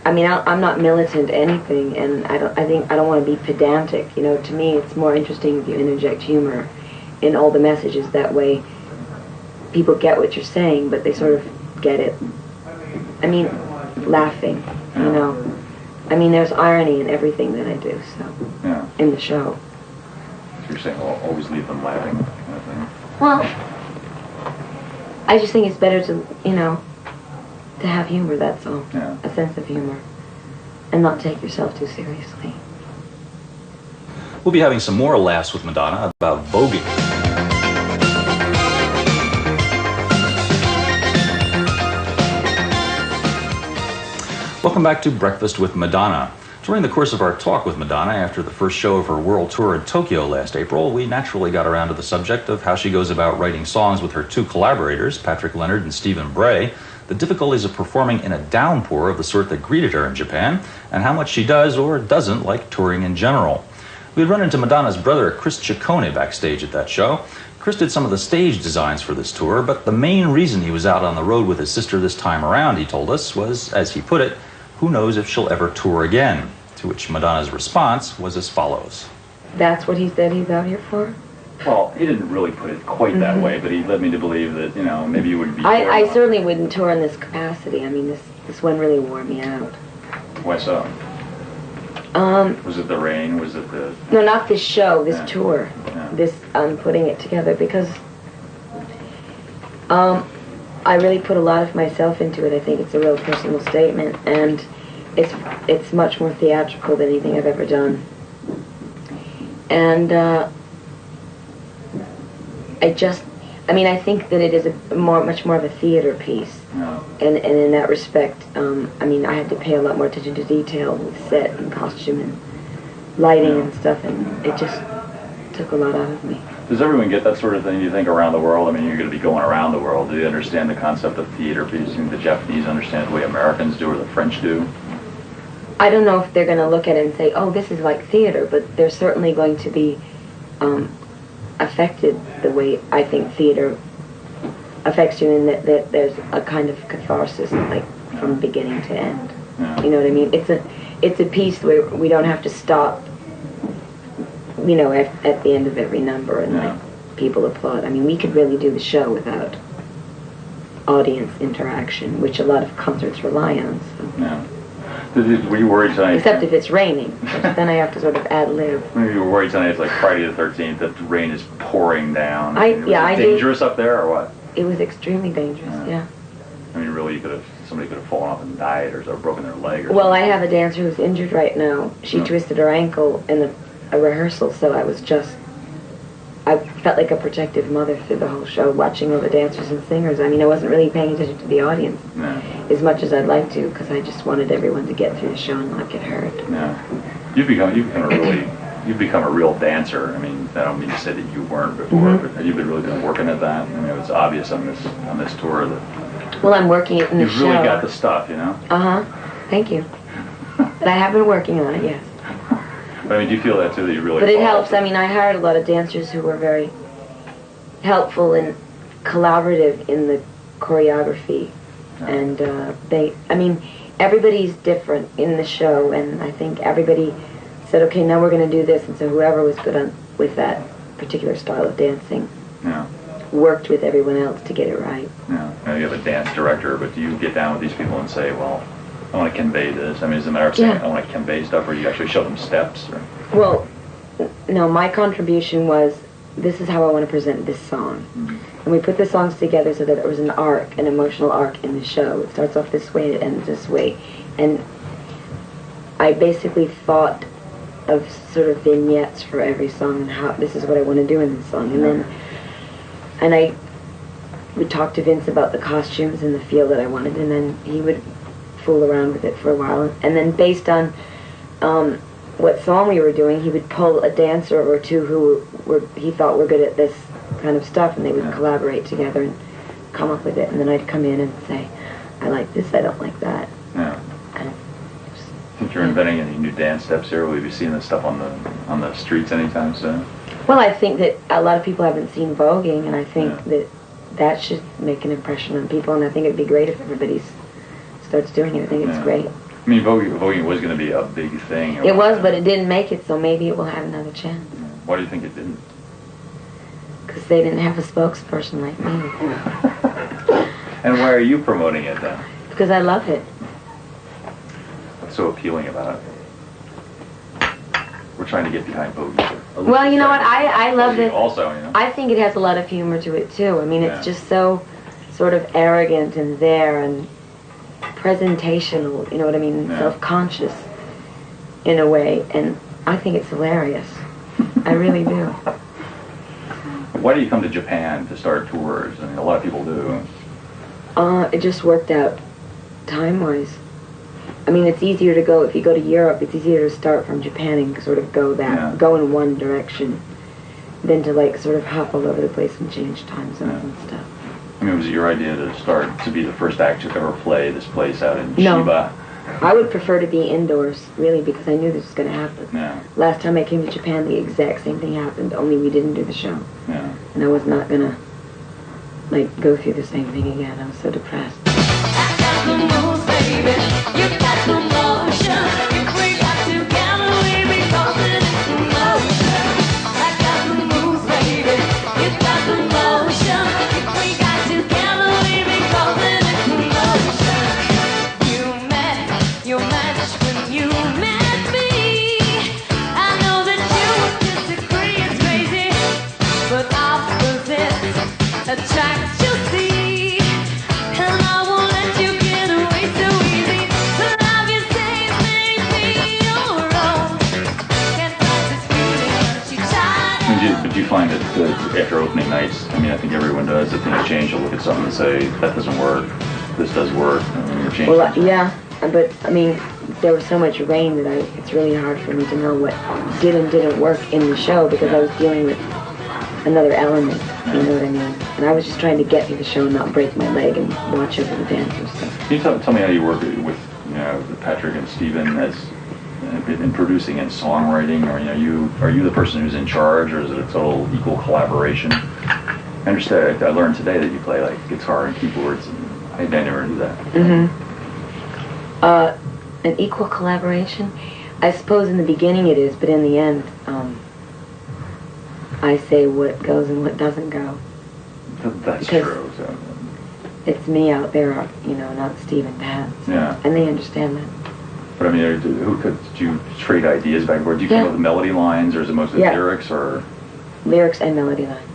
I mean, I'm not militant anything, and I don't want to be pedantic. You know, to me, it's more interesting if you interject humor in all the messages. That way people get what you're saying, but they sort of get it, I mean, laughing, you know. I mean, there's irony in everything that I do, so, in the show. So you're saying, well, always leave them laughing, kind of thing? Well, I just think it's better to, you know, to have humor, that's all. Yeah. A sense of humor. And not take yourself too seriously. We'll be having some more laughs with Madonna about voguing. Welcome back to Breakfast with Madonna. During the course of our talk with Madonna after the first show of her world tour in Tokyo last April, we naturally got around to the subject of how she goes about writing songs with her two collaborators, Patrick Leonard and Stephen Bray, the difficulties of performing in a downpour of the sort that greeted her in Japan, and how much she does or doesn't like touring in general. We had run into Madonna's brother, Chris Ciccone, backstage at that show. Chris did some of the stage designs for this tour, but the main reason he was out on the road with his sister this time around, he told us, was, as he put it, who knows if she'll ever tour again? To which Madonna's response was as follows. That's what he said he's out here for? Well, he didn't really put it quite that way, but he led me to believe that, you know, maybe you would be... I certainly wouldn't tour in this capacity. I mean, this one really wore me out. Why so? Was it the rain? Was it the... No, not this show, this tour. Yeah. This, putting it together, because I really put a lot of myself into it. I think it's a real personal statement, and it's much more theatrical than anything I've ever done. And I think that it is much more of a theater piece. Yeah. And in that respect, I mean, I had to pay a lot more attention to detail with set and costume and lighting and stuff, and it just took a lot out of me. Does everyone get that sort of thing, you think, around the world? I mean, you're going to be going around the world. Do you understand the concept of theater? Do you think the Japanese understand the way Americans do or the French do? I don't know if they're going to look at it and say, oh, this is like theater, but they're certainly going to be affected the way I think theater affects you, in that there's a kind of catharsis, like from beginning to end. Yeah. You know what I mean? It's a piece where we don't have to stop, you know, at the end of every number and like people applaud. I mean, we could really do the show without audience interaction, which a lot of concerts rely on. So. Yeah. Were you worried tonight? Except if it's raining, then I have to sort of ad-lib. Maybe you were worried tonight, it's like Friday the 13th, that the rain is pouring down. Was it dangerous up there, or what? It was extremely dangerous, yeah. I mean, really, somebody could have fallen off and died, or broken their leg, or Well, something. I have a dancer who's injured right now. She twisted her ankle in a rehearsal, so I felt like a protective mother through the whole show, watching all the dancers and singers. I mean, I wasn't really paying attention to the audience as much as I'd like to, because I just wanted everyone to get through the show and not get hurt. Yeah. You've become a real dancer. I mean, I don't mean to say that you weren't before, but you've really been working at that. I mean, it's obvious on this tour that. Well, I'm working it in the show. You've really got the stuff, you know. Thank you. But I have been working on it, yes. But I mean, do you feel that too? That you really. But it helps. I mean, I hired a lot of dancers who were very helpful and collaborative in the choreography, and I mean, everybody's different in the show, and I think everybody said, okay, now we're going to do this, and so whoever was good with that particular style of dancing worked with everyone else to get it right. Yeah. Now you have a dance director, but do you get down with these people and say, well, I want to convey this? I mean, is it a matter of saying, I want to convey stuff, or you actually show them steps? Or? Well, no, my contribution was, this is how I want to present this song. And we put the songs together so that there was an arc, an emotional arc in the show. It starts off this way, it ends this way. And I basically thought of sort of vignettes for every song and how this is what I want to do in this song. And I would talk to Vince about the costumes and the feel that I wanted, and then he would fool around with it for a while. And then based on what song we were doing, he would pull a dancer or two who he thought were good at this kind of stuff, and they would collaborate together and come up with it. And then I'd come in and say, I like this, I don't like that. Yeah. Think you're inventing any new dance steps here? Will you be seeing this stuff on the streets anytime soon? Well, I think that a lot of people haven't seen voguing, and I think that should make an impression on people, and I think it'd be great if everybody starts doing it. I think it's great. I mean, voguing was going to be a big thing. It was, but it didn't make it, so maybe it will have another chance. Why do you think it didn't? Because they didn't have a spokesperson like me. And why are you promoting it then? Because I love it. What's so appealing about it? We're trying to get behind voguing. Well, you know what? I love it. Also, you know. I think it has a lot of humor to it too. I mean, it's just so sort of arrogant and there and presentational. You know what I mean? Self-conscious in a way, and I think it's hilarious. I really do. Why do you come to Japan to start tours? I mean, a lot of people do. It just worked out time-wise. I mean, it's easier to go, if you go to Europe, it's easier to start from Japan and sort of go go in one direction than to like sort of hop all over the place and change time zones and stuff. I mean, was it your idea to be the first act to ever play this place out in Chiba? I would prefer to be indoors, really, because I knew this was going to happen. Yeah. Last time I came to Japan, the exact same thing happened, only we didn't do the show. Yeah. And I was not going to, like, go through the same thing again. I was so depressed. Do you find that after opening nights, I mean, I think everyone does, that things change, you'll look at something and say, that doesn't work, this does work, and you're changing. Well, yeah, but I mean, there was so much rain that it's really hard for me to know what did and didn't work in the show because I was dealing with another element, you know what I mean? And I was just trying to get through the show and not break my leg and watch over the dancers. So. Can you tell me how you work with, with Patrick and Steven as in producing and songwriting, or are you the person who's in charge, or is it a total equal collaboration? I understand. I learned today that you play like guitar and keyboards, and I never knew that. An equal collaboration? I suppose in the beginning it is, but in the end, I say what goes and what doesn't go. That's because true. So. It's me out there, not Steve and Pat. So, yeah. And they understand that. But I mean, did you trade ideas back and forth? Do you come up with melody lines, or is it mostly lyrics, or? Lyrics and melody lines.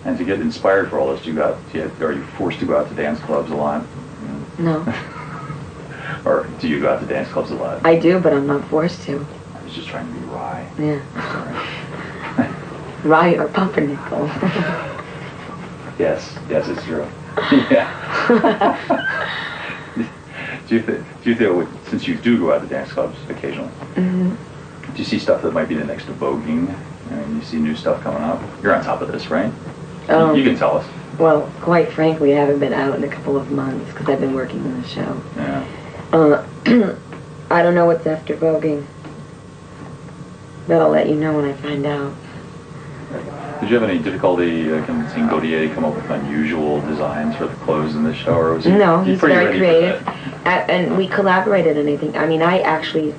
And to get inspired for all this, are you forced to go out to dance clubs a lot? No. Or do you go out to dance clubs a lot? I do, but I'm not forced to. I was just trying to be wry. Yeah. Sorry. Rye or pumpernickel. Yes, it's true. Yeah. Do you feel, since you do go out to dance clubs occasionally, do you see stuff that might be the next voguing? I mean, you see new stuff coming up? You're on top of this, right? You can tell us. Well, quite frankly, I haven't been out in a couple of months because I've been working on the show. Yeah. I don't know what's after voguing, but I'll let you know when I find out. Did you have any difficulty seeing Gautier come up with unusual designs for the clothes in the show, or was he? No, he's pretty very ready creative, and we collaborated on anything. I mean, I actually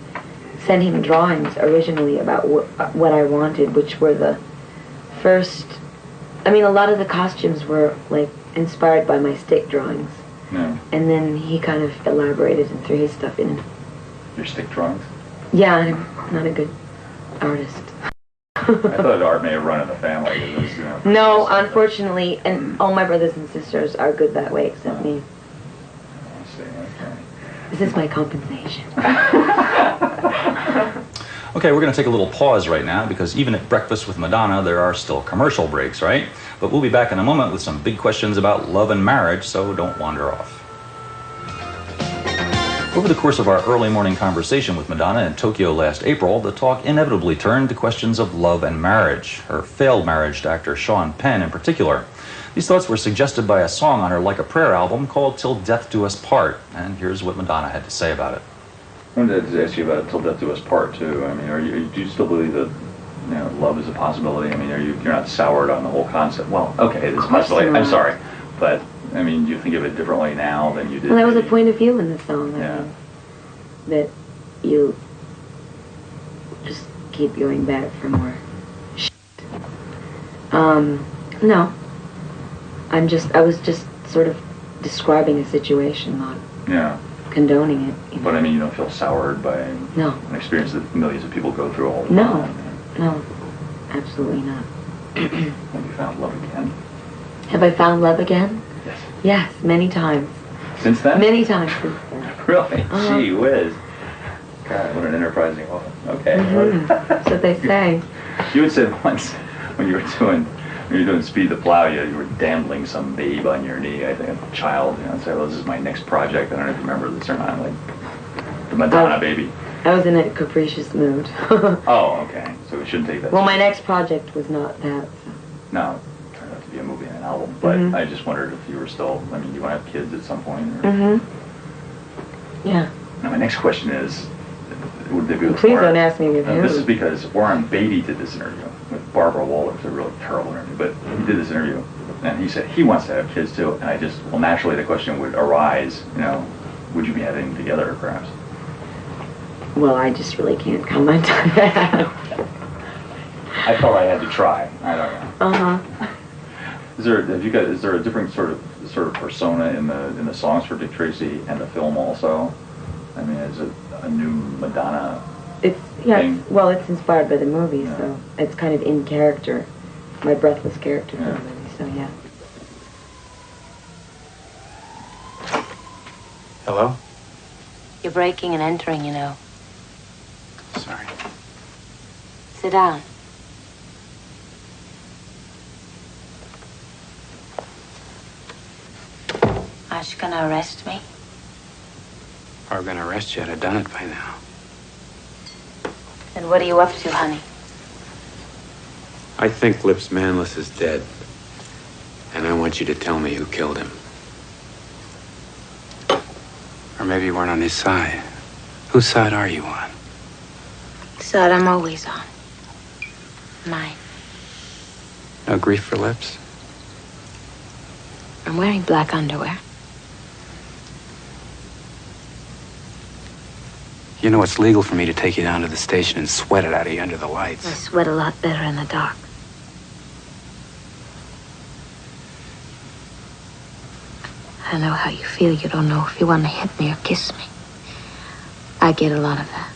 sent him drawings originally about what I wanted, which were the first. I mean, a lot of the costumes were like inspired by my stick drawings. Yeah. And then he kind of elaborated and threw his stuff in. Your stick drawings? Yeah, I'm not a good artist. I thought art may have run in the family. It was, No, unfortunately, and all my brothers and sisters are good that way except me. I see, okay. This is my compensation. Okay, we're going to take a little pause right now because even at Breakfast with Madonna, there are still commercial breaks, right? But we'll be back in a moment with some big questions about love and marriage, so don't wander off. Over the course of our early morning conversation with Madonna in Tokyo last April, the talk inevitably turned to questions of love and marriage, her failed marriage to actor Sean Penn in particular. These thoughts were suggested by a song on her Like a Prayer album called Till Death Do Us Part, and here's what Madonna had to say about it. I wanted to ask you about Till Death Do Us Part, too. I mean, do you still believe that love is a possibility? I mean, you're not soured on the whole concept? Well, okay, it is a possibility. I'm sorry. But, I mean, do you think of it differently now than you did? Well, that was a point of view in the song. Yeah. I mean, that you just keep going back for more shit. No. I was just sort of describing a situation, not condoning it. But I mean, you don't feel soured by an experience that millions of people go through all the time? No, no, absolutely not. Have you found love again? Have I found love again? Yes. Yes, many times. Since then? Many times since then. Really? Gee whiz. God, what an enterprising woman. Okay. That's what they say. You had said once when you were doing Speed the Plow, you were dandling some babe on your knee, I think, a child, and say, well, this is my next project. I don't know if you remember this or not, like the Madonna baby. I was in a capricious mood. Oh, okay. So we shouldn't take that. Well, my next project was not that. So. No, it turned out to be a movie and an album, but I just wondered if you were still, I mean, you want to have kids at some point? Or? Yeah. Now, my next question is, would they be with Please don't ask me with who. This is because Warren Beatty did this interview with Barbara Waller. It was a really terrible interview, but he did this interview, and he said he wants to have kids too. And naturally the question would arise, would you be having them together, perhaps? Well, I just really can't comment on that. I felt I had to try. I don't know. Is there a different sort of persona in the songs for Dick Tracy and the film also? I mean, is it a new Madonna thing? Well, it's inspired by the movie, so it's kind of in character, my breathless character from the movie, so yeah. Hello? You're breaking and entering, you know. Sorry. Sit down. Are you gonna arrest me? If I were gonna arrest you, I'd have done it by now. And what are you up to, honey? I think Lips Manless is dead. And I want you to tell me who killed him. Or maybe you weren't on his side. Whose side are you on? The side I'm always on. Mine. No grief for Lips? I'm wearing black underwear. You know it's legal for me to take you down to the station and sweat it out of you under the lights. I sweat a lot better in the dark. I know how you feel. You don't know if you want to hit me or kiss me. I get a lot of that.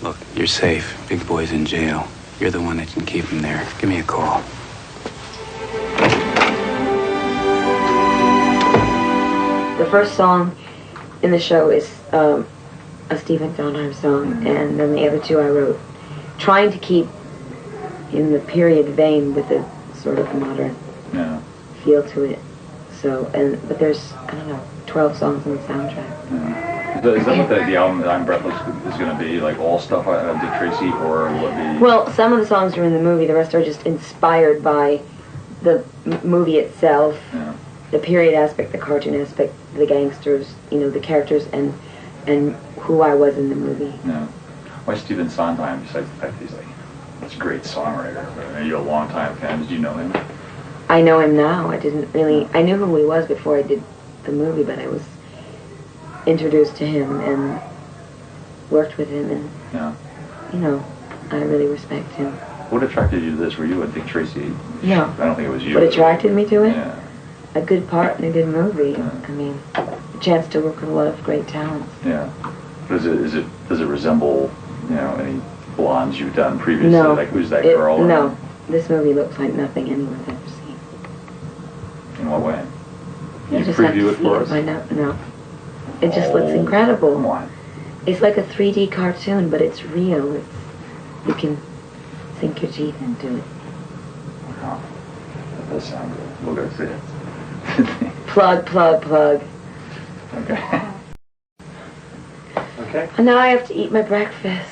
Look, you're safe. Big Boy's in jail. You're the one that can keep him there. Give me a call. The first song in the show is a Stephen Sondheim song, and then the other two I wrote, trying to keep in the period vein with a sort of modern feel to it. So, but there's, I don't know, 12 songs on the soundtrack. Yeah. Is that what the album that I'm Breathless is going to be? Like all stuff Dick Tracy, or will it be? Well, some of the songs are in the movie. The rest are just inspired by the movie itself, the period aspect, the cartoon aspect, the gangsters, you know, the characters, and who I was in the movie. Yeah. Why Stephen Sondheim? Besides the fact that he's like this great songwriter. Are you a long-time fan? Did you know him? I know him now. I didn't really. I knew who he was before I did the movie, but I was introduced to him and worked with him, and you know, I really respect him. What attracted you to this? Were you a Dick Tracy? No. I don't think it was you. What attracted me to it? Yeah. A good part in a good movie. I mean, a chance to work with a lot of great talents. Yeah. Does it resemble, you know, any blondes you've done previously? No. Like Who's That Girl? Or No. This movie looks like nothing anyone's ever seen. In what way? You Can you just have preview to it see for it us? to find out. No. It just looks incredible. Come on. It's like a 3D cartoon, but it's real. You can sink your teeth into it. Oh, that does sound good. We'll go see it. Plug. Okay. Okay. And now I have to eat my breakfast.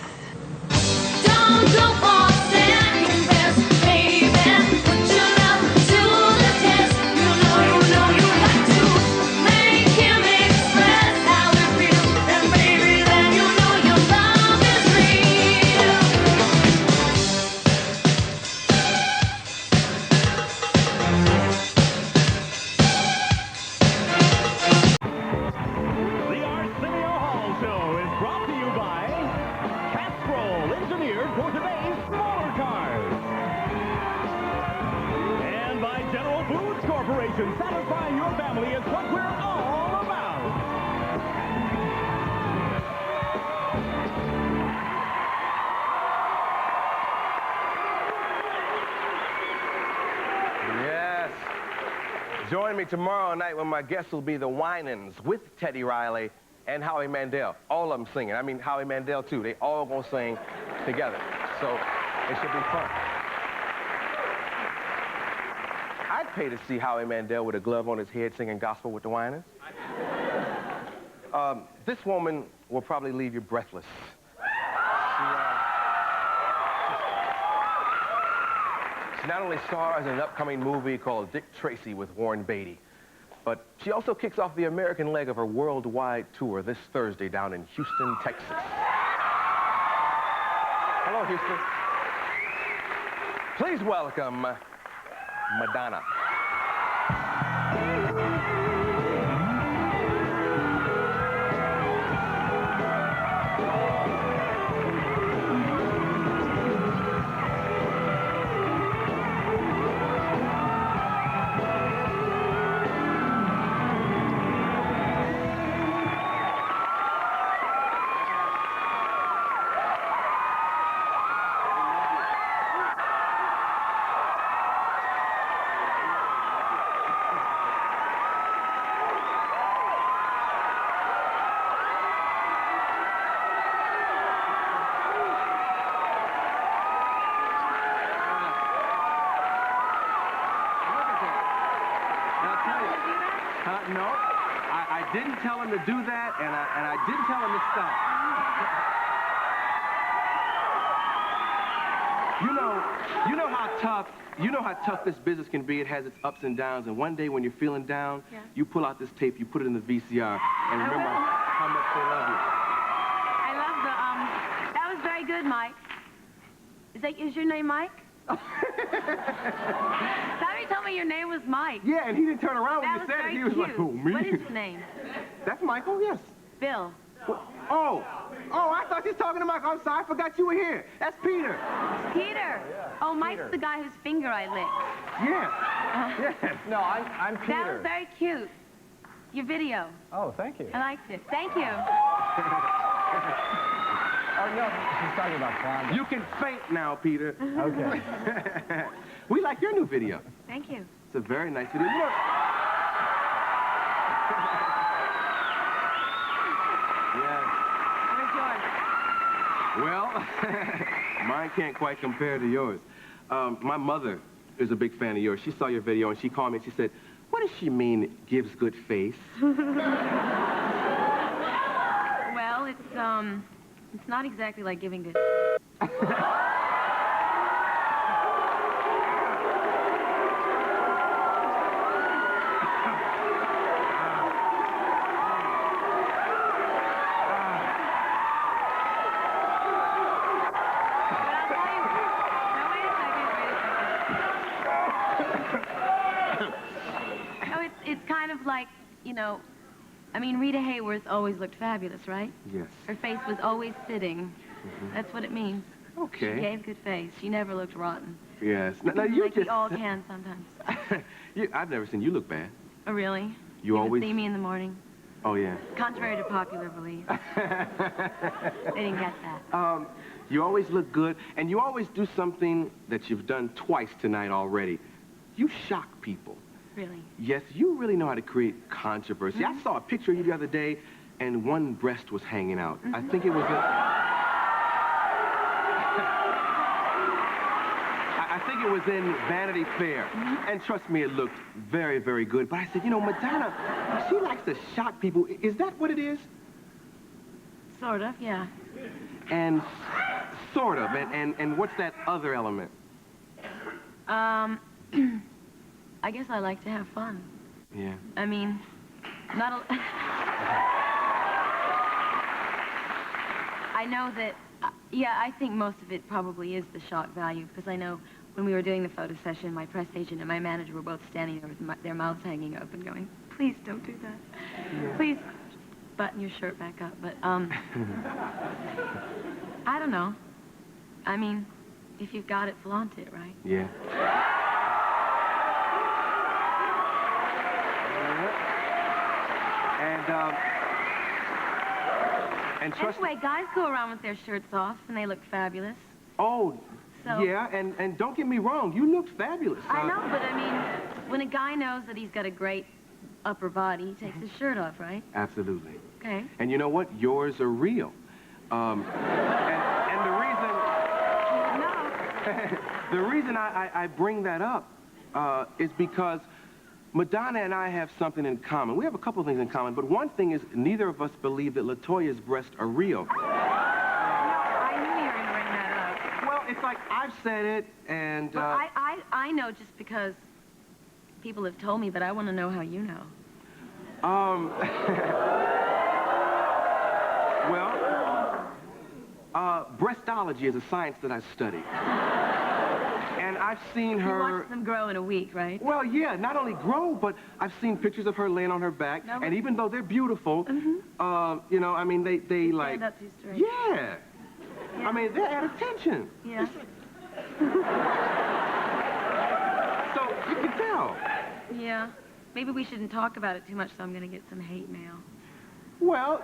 The Arsenio Hall Show is brought to you by Castrol, engineered for today's smaller cars. And by General Foods Corporation, satisfying your family is what we're all about. Yes. Join me tomorrow night when my guests will be the Winans with Teddy Riley and Howie Mandel. All of them singing. I mean, Howie Mandel, too. They all gonna sing together. So it should be fun. I'd pay to see Howie Mandel with a glove on his head singing gospel with the Winans. This woman will probably leave you breathless. She not only stars in an upcoming movie called Dick Tracy with Warren Beatty, but she also kicks off the American leg of her worldwide tour this Thursday down in Houston, Texas. Hello, Houston. Please welcome Madonna. didn't tell him to do that, and I didn't tell him to stop. You know how tough this business can be. It has its ups and downs, and one day when you're feeling down, you pull out this tape, you put it in the VCR, and remember how much they love you. I love the, that was very good, Mike. Is your name Mike? Somebody told me your name was Mike. Yeah, and he didn't turn around when you said it. He was like, oh, me? What is your name? That's Michael, yes. Bill. Oh, I thought you was talking to Michael. I'm sorry, I forgot you were here. That's Peter. Peter. Oh, Mike's the guy whose finger I licked. Yes. Yes. No, I'm Peter. That was very cute. Your video. Oh, thank you. I liked it. Thank you. Oh, no, she's talking about Klondike. You can faint now, Peter. Okay. We like your new video. Thank you. It's a very nice video. Look. Yes. Where's yours? Well, mine can't quite compare to yours. My mother is a big fan of yours. She saw your video and she called me and she said, what does she mean, gives good face? Well, it's not exactly like giving good. It's kind of like, you know, I mean, Rita Hayworth always looked fabulous, right? Yes. Her face was always sitting. That's what it means. Okay. She gave good face. She never looked rotten. Yes. Now you like just... we all can sometimes. I've never seen you look bad. Oh, really? You always... see me in the morning? Oh, yeah. Contrary to popular belief. They didn't get that. You always look good, and you always do something that you've done twice tonight already. You shock people. Really? Yes, you really know how to create controversy. I saw a picture of you the other day, and one breast was hanging out. I think it was I think it was in Vanity Fair. And trust me, it looked very, very good. But I said, you know, Madonna, she likes to shock people. Is that what it is? Sort of, yeah. And sort of. And what's that other element? I guess I like to have fun. Yeah. I mean, not a... I know that, yeah, I think most of it probably is the shock value, because I know when we were doing the photo session, my press agent and my manager were both standing there with their mouths hanging open going, please don't do that. Yeah. Please button your shirt back up. But, I don't know. I mean, if you've got it, flaunt it, right? Yeah. And trust anyway, guys go around with their shirts off, and they look fabulous. Oh, so, yeah, and don't get me wrong, you look fabulous. I know, but I mean, when a guy knows that he's got a great upper body, he takes his shirt off, right? Absolutely. Okay. And you know what? Yours are real. And the reason... No. The reason I bring that up is because Madonna and I have something in common. We have a couple things in common, but one thing is neither of us believe that LaToya's breasts are real. I knew you were going to bring that up. Well, it's like I've said it, and... Well, I know just because people have told me, but I want to know how you know. Breastology is a science that I study. And I've seen her... You watched them grow in a week, right? Well, yeah, not only grow, but I've seen pictures of her laying on her back, and even though they're beautiful, you know, I mean, they like... Stand up too straight. Yeah. I mean, they're at attention. Yeah. So, you can tell. Yeah. Maybe we shouldn't talk about it too much, so I'm going to get some hate mail. Well,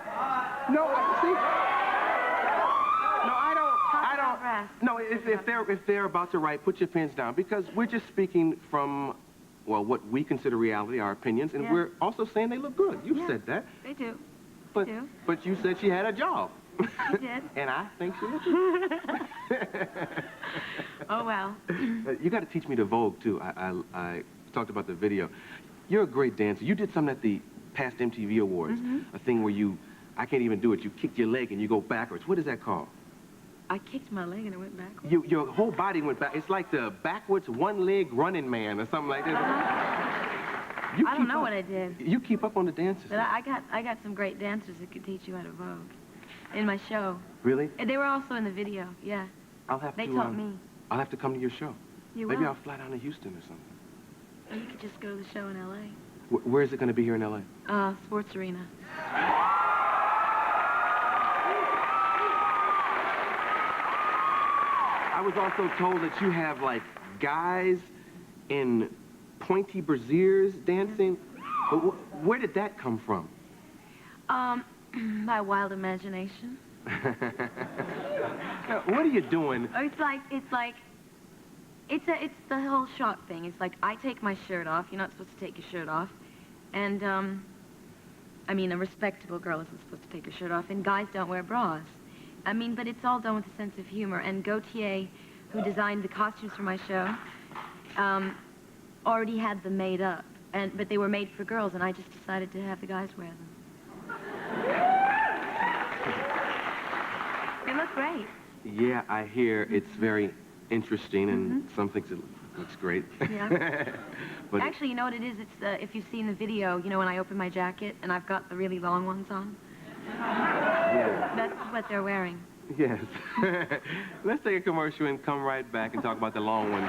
no, see... No, I don't... No, if they're about to write, put your pens down, because we're just speaking from, well, what we consider reality, our opinions, and we're also saying they look good. You said that. They do. But you said she had a job. She did. And I think she looked good. Oh, well. You got to teach me to Vogue, too. I talked about the video. You're a great dancer. You did something at the past MTV Awards, a thing where you, I can't even do it, you kick your leg and you go backwards. What is that called? I kicked my leg and it went backwards? Your whole body went back. It's like the backwards one-leg running man or something like that. I don't know what I did. You keep up on the dances. But I got some great dancers that could teach you how to vogue in my show. Really? And they were also in the video, yeah. They taught me. I'll have to come to your show. Maybe I'll fly down to Houston or something. Or you could just go to the show in L.A. Where is it going to be here in L.A.? Sports Arena. I was also told that you have, like, guys in pointy brassieres dancing. Where did that come from? My wild imagination. What are you doing? It's the whole shock thing. It's like, I take my shirt off. You're not supposed to take your shirt off. And, I mean, a respectable girl isn't supposed to take her shirt off, and guys don't wear bras. I mean, but it's all done with a sense of humor. And Gautier, who designed the costumes for my show, already had them made up. But they were made for girls, and I just decided to have the guys wear them. They look great. Yeah, I hear it's very interesting, and some things it looks great. Yeah. But actually, you know what it is? It's if you've seen the video, you know, when I open my jacket and I've got the really long ones on. Yeah. That's what they're wearing. Yes. Let's take a commercial and come right back and talk about the long one.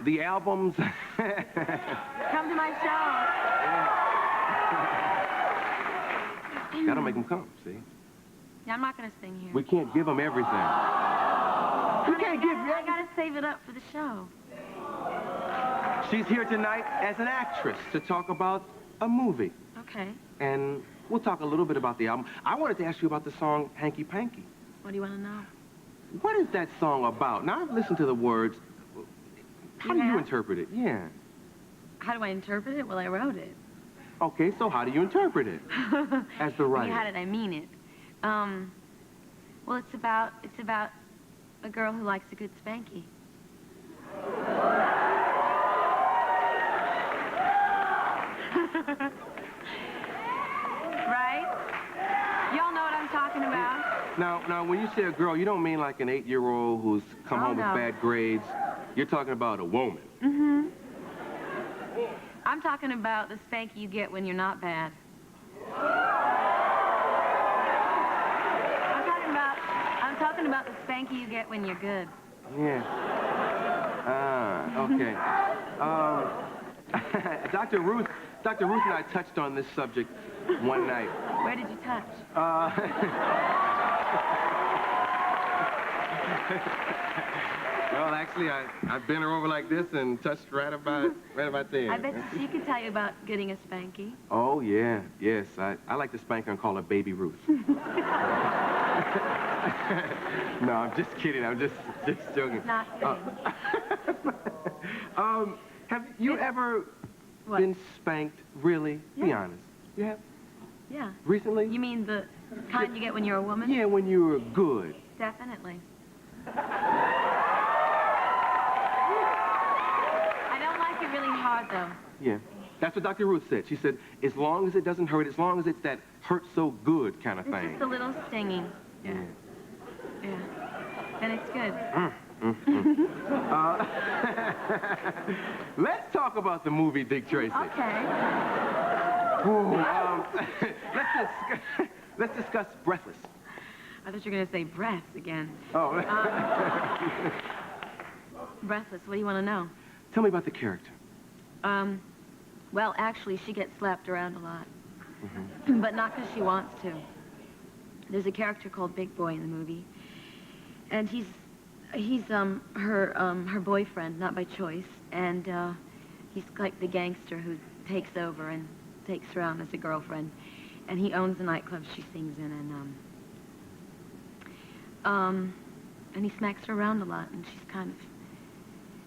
The albums. Come to my show. Yeah. Gotta make them come, see? Yeah, I'm not gonna sing here. We can't give them everything. I gotta save it up for the show. She's here tonight as an actress to talk about a movie. Okay. And we'll talk a little bit about the album. I wanted to ask you about the song Hanky Panky. What do you want to know? What is that song about? Now, I've listened to the words. How do you interpret it? Yeah. How do I interpret it? Well, I wrote it. Okay, so how do you interpret it as the writer? How did I mean it? Well, it's about a girl who likes a good spanky. Right? Y'all know what I'm talking about. Now, when you say a girl, you don't mean like an 8-year-old who's come home with bad grades. You're talking about a woman. Mm-hmm. I'm talking about the spanky you get when you're not bad. I'm talking about the spanky you get when you're good. Yeah. Okay. Dr. Ruth and I touched on this subject one night. Where did you touch? Well, actually, I bent her over like this and touched right about there. I bet she could tell you about getting a spanky. Oh, yeah. Yes. I like to spank her and call her Baby Ruth. No, I'm just kidding. I'm just joking. Not kidding. Have you ever been spanked, really? Yeah. Be honest. You have? Yeah. Recently? You mean the kind you get when you're a woman? Yeah, when you were good. Definitely. I don't like it really hard, though. Yeah. That's what Dr. Ruth said. She said, as long as it doesn't hurt, as long as it's that hurt so good kind of thing. It's just a little stinging. Yeah. Yeah. And it's good. Let's talk about the movie Dick Tracy. Okay. Let's discuss Breathless. I thought you were going to say breath again. Oh. Breathless, what do you want to know? Tell me about the character. Well, actually, she gets slapped around a lot. Mm-hmm. But not because she wants to. There's a character called Big Boy in the movie. And he's her boyfriend, not by choice. And he's like the gangster who takes over and takes her on as a girlfriend. And he owns the nightclub she sings in, and he smacks her around a lot, and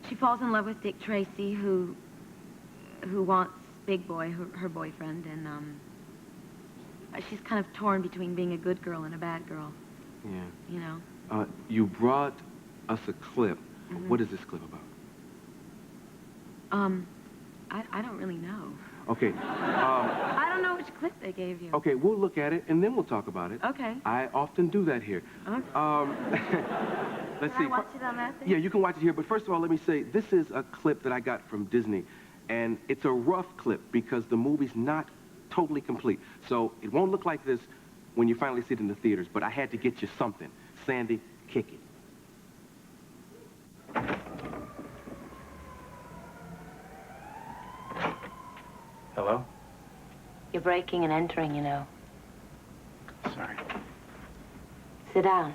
she falls in love with Dick Tracy, who wants Big Boy, her boyfriend, and she's kind of torn between being a good girl and a bad girl. Yeah. You know. You brought us a clip. Mm-hmm. What is this clip about? I don't really know. Okay. I don't know which clip they gave you. Okay, we'll look at it and then we'll talk about it. Okay. I often do that here. Okay. Let's Can see. I watch it on that thing? Yeah, you can watch it here. But first of all, let me say this is a clip that I got from Disney, and it's a rough clip because the movie's not totally complete. So it won't look like this when you finally see it in the theaters. But I had to get you something. Sandy, kick it. Hello? You're breaking and entering, you know. Sorry. Sit down.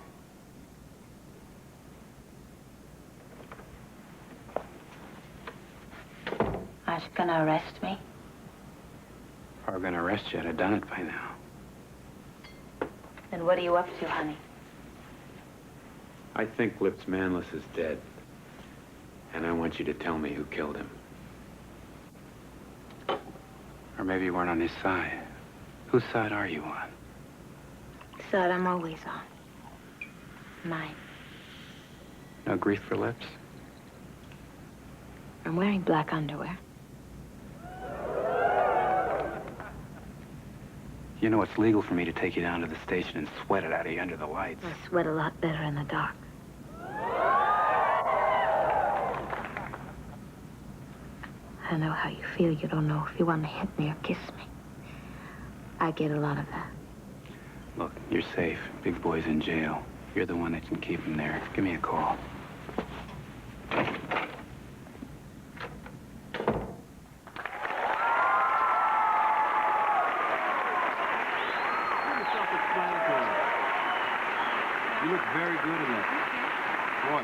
Are you gonna arrest me? If I were gonna arrest you, I'd have done it by now. Then what are you up to, honey? I think Lips Manless is dead. And I want you to tell me who killed him. Or maybe you weren't on his side. Whose side are you on? Side I'm always on. Mine. No grief for Lips? I'm wearing black underwear. You know it's legal for me to take you down to the station and sweat it out of you under the lights. I sweat a lot better in the dark. I know how you feel. You don't know if you want to hit me or kiss me. I get a lot of that. Look, you're safe. Big Boy's in jail. You're the one that can keep him there. Give me a call. You look very good in that. Boy.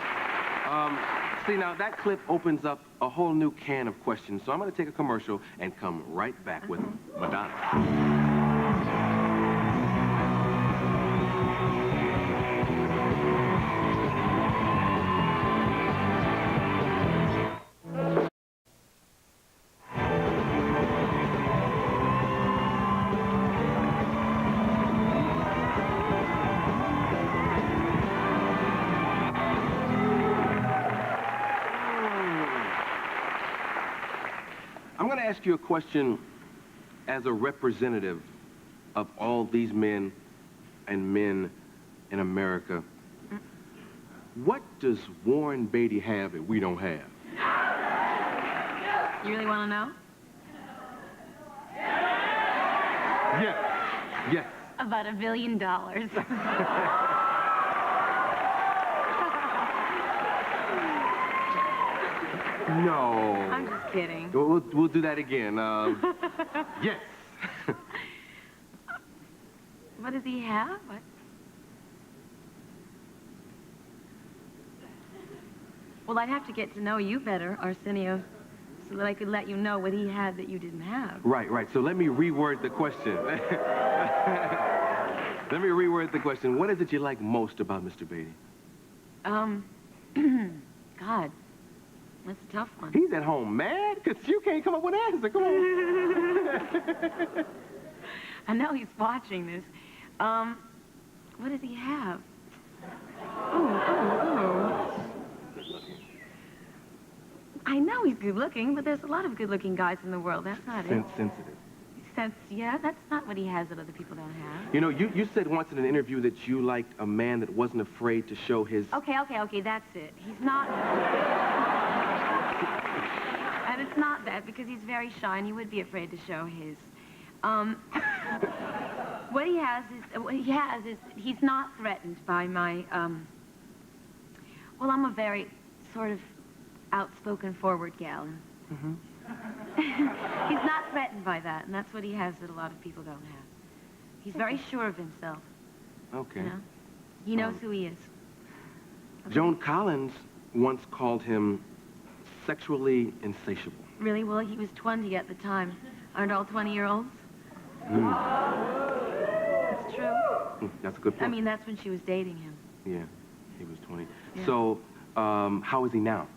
See, now, that clip opens up a whole new can of questions, so I'm going to take a commercial and come right back with Madonna. I'm going to ask you a question as a representative of all these men and men in America. What does Warren Beatty have that we don't have? You really want to know? Yes. Yes. About $1 billion. No. I'm just kidding. We'll do that again. Yes. What does he have? What? Well, I'd have to get to know you better, Arsenio, so that I could let you know what he had that you didn't have. Right, right. So let me reword the question. Let me reword the question. What is it you like most about Mr. Beatty? God, that's a tough one. He's at home mad because you can't come up with an answer. Come on. I know he's watching this. What does he have? Oh. I know he's good looking, but there's a lot of good looking guys in the world. That's not it. Sensitive. Yeah, that's not what he has that other people don't have. You know, you said once in an interview that you liked a man that wasn't afraid to show his... Okay, that's it. He's not... And it's not that, because he's very shy, and he would be afraid to show his. What he has is he's not threatened by my, well, I'm a very sort of outspoken, forward gal. Mm-hmm. He's not threatened by that, and that's what he has that a lot of people don't have. He's very sure of himself. Okay. You know? He knows who he is. Joan Collins once called him sexually insatiable. Really? Well, he was 20 at the time. Aren't all 20-year-olds? It's true. That's a good point. I mean, that's when she was dating him. Yeah, he was 20. Yeah. So, how is he now?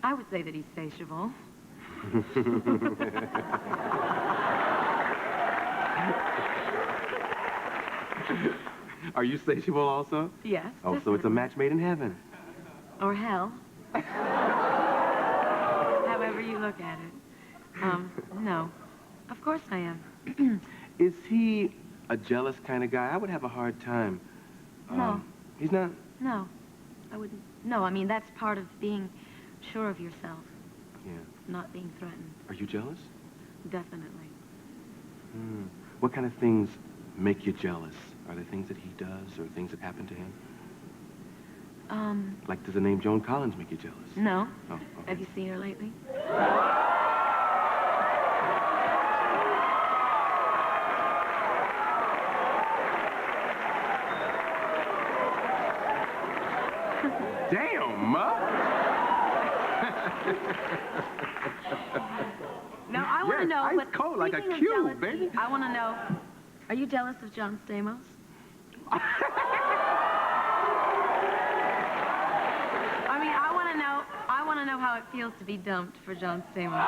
I would say that he's satiable. Are you satiable also? Yes. Oh, so it's a match made in heaven. Or hell. However you look at it. No. Of course I am. Is he a jealous kind of guy? I would have a hard time. No. He's not? No. I wouldn't. No, I mean, that's part of being sure of yourself. Yeah. Not being threatened. Are you jealous? Definitely. What kind of things make you jealous? Are there things that he does or things that happen to him? Like, does the name Joan Collins make you jealous? No. Oh, okay. Have you seen her lately? Damn, Ma! No, I want to know. Ice But cold like a speaking of cube, jealousy, baby. I want to know. Are you jealous of John Stamos? I mean, I want to know. I want to know how it feels to be dumped for John Stamos.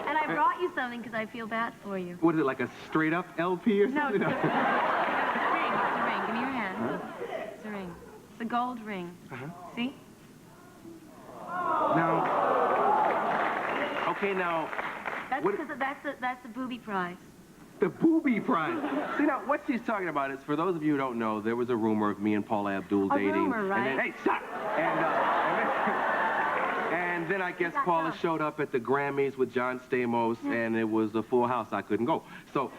And I brought you something because I feel bad for you. What is it, like a straight-up LP or No, something? it's a ring. It's a ring. Give me your hand. It's a ring. It's a gold ring. See? Now, okay, now... That's because that's the booby prize. The booby prize. See, now, what she's talking about is, for those of you who don't know, there was a rumor of me and Paula Abdul dating. A rumor, right? And then, hey, stop! And then I guess Paula showed up at the Grammys with John Stamos, and it was a full house. I couldn't go. So,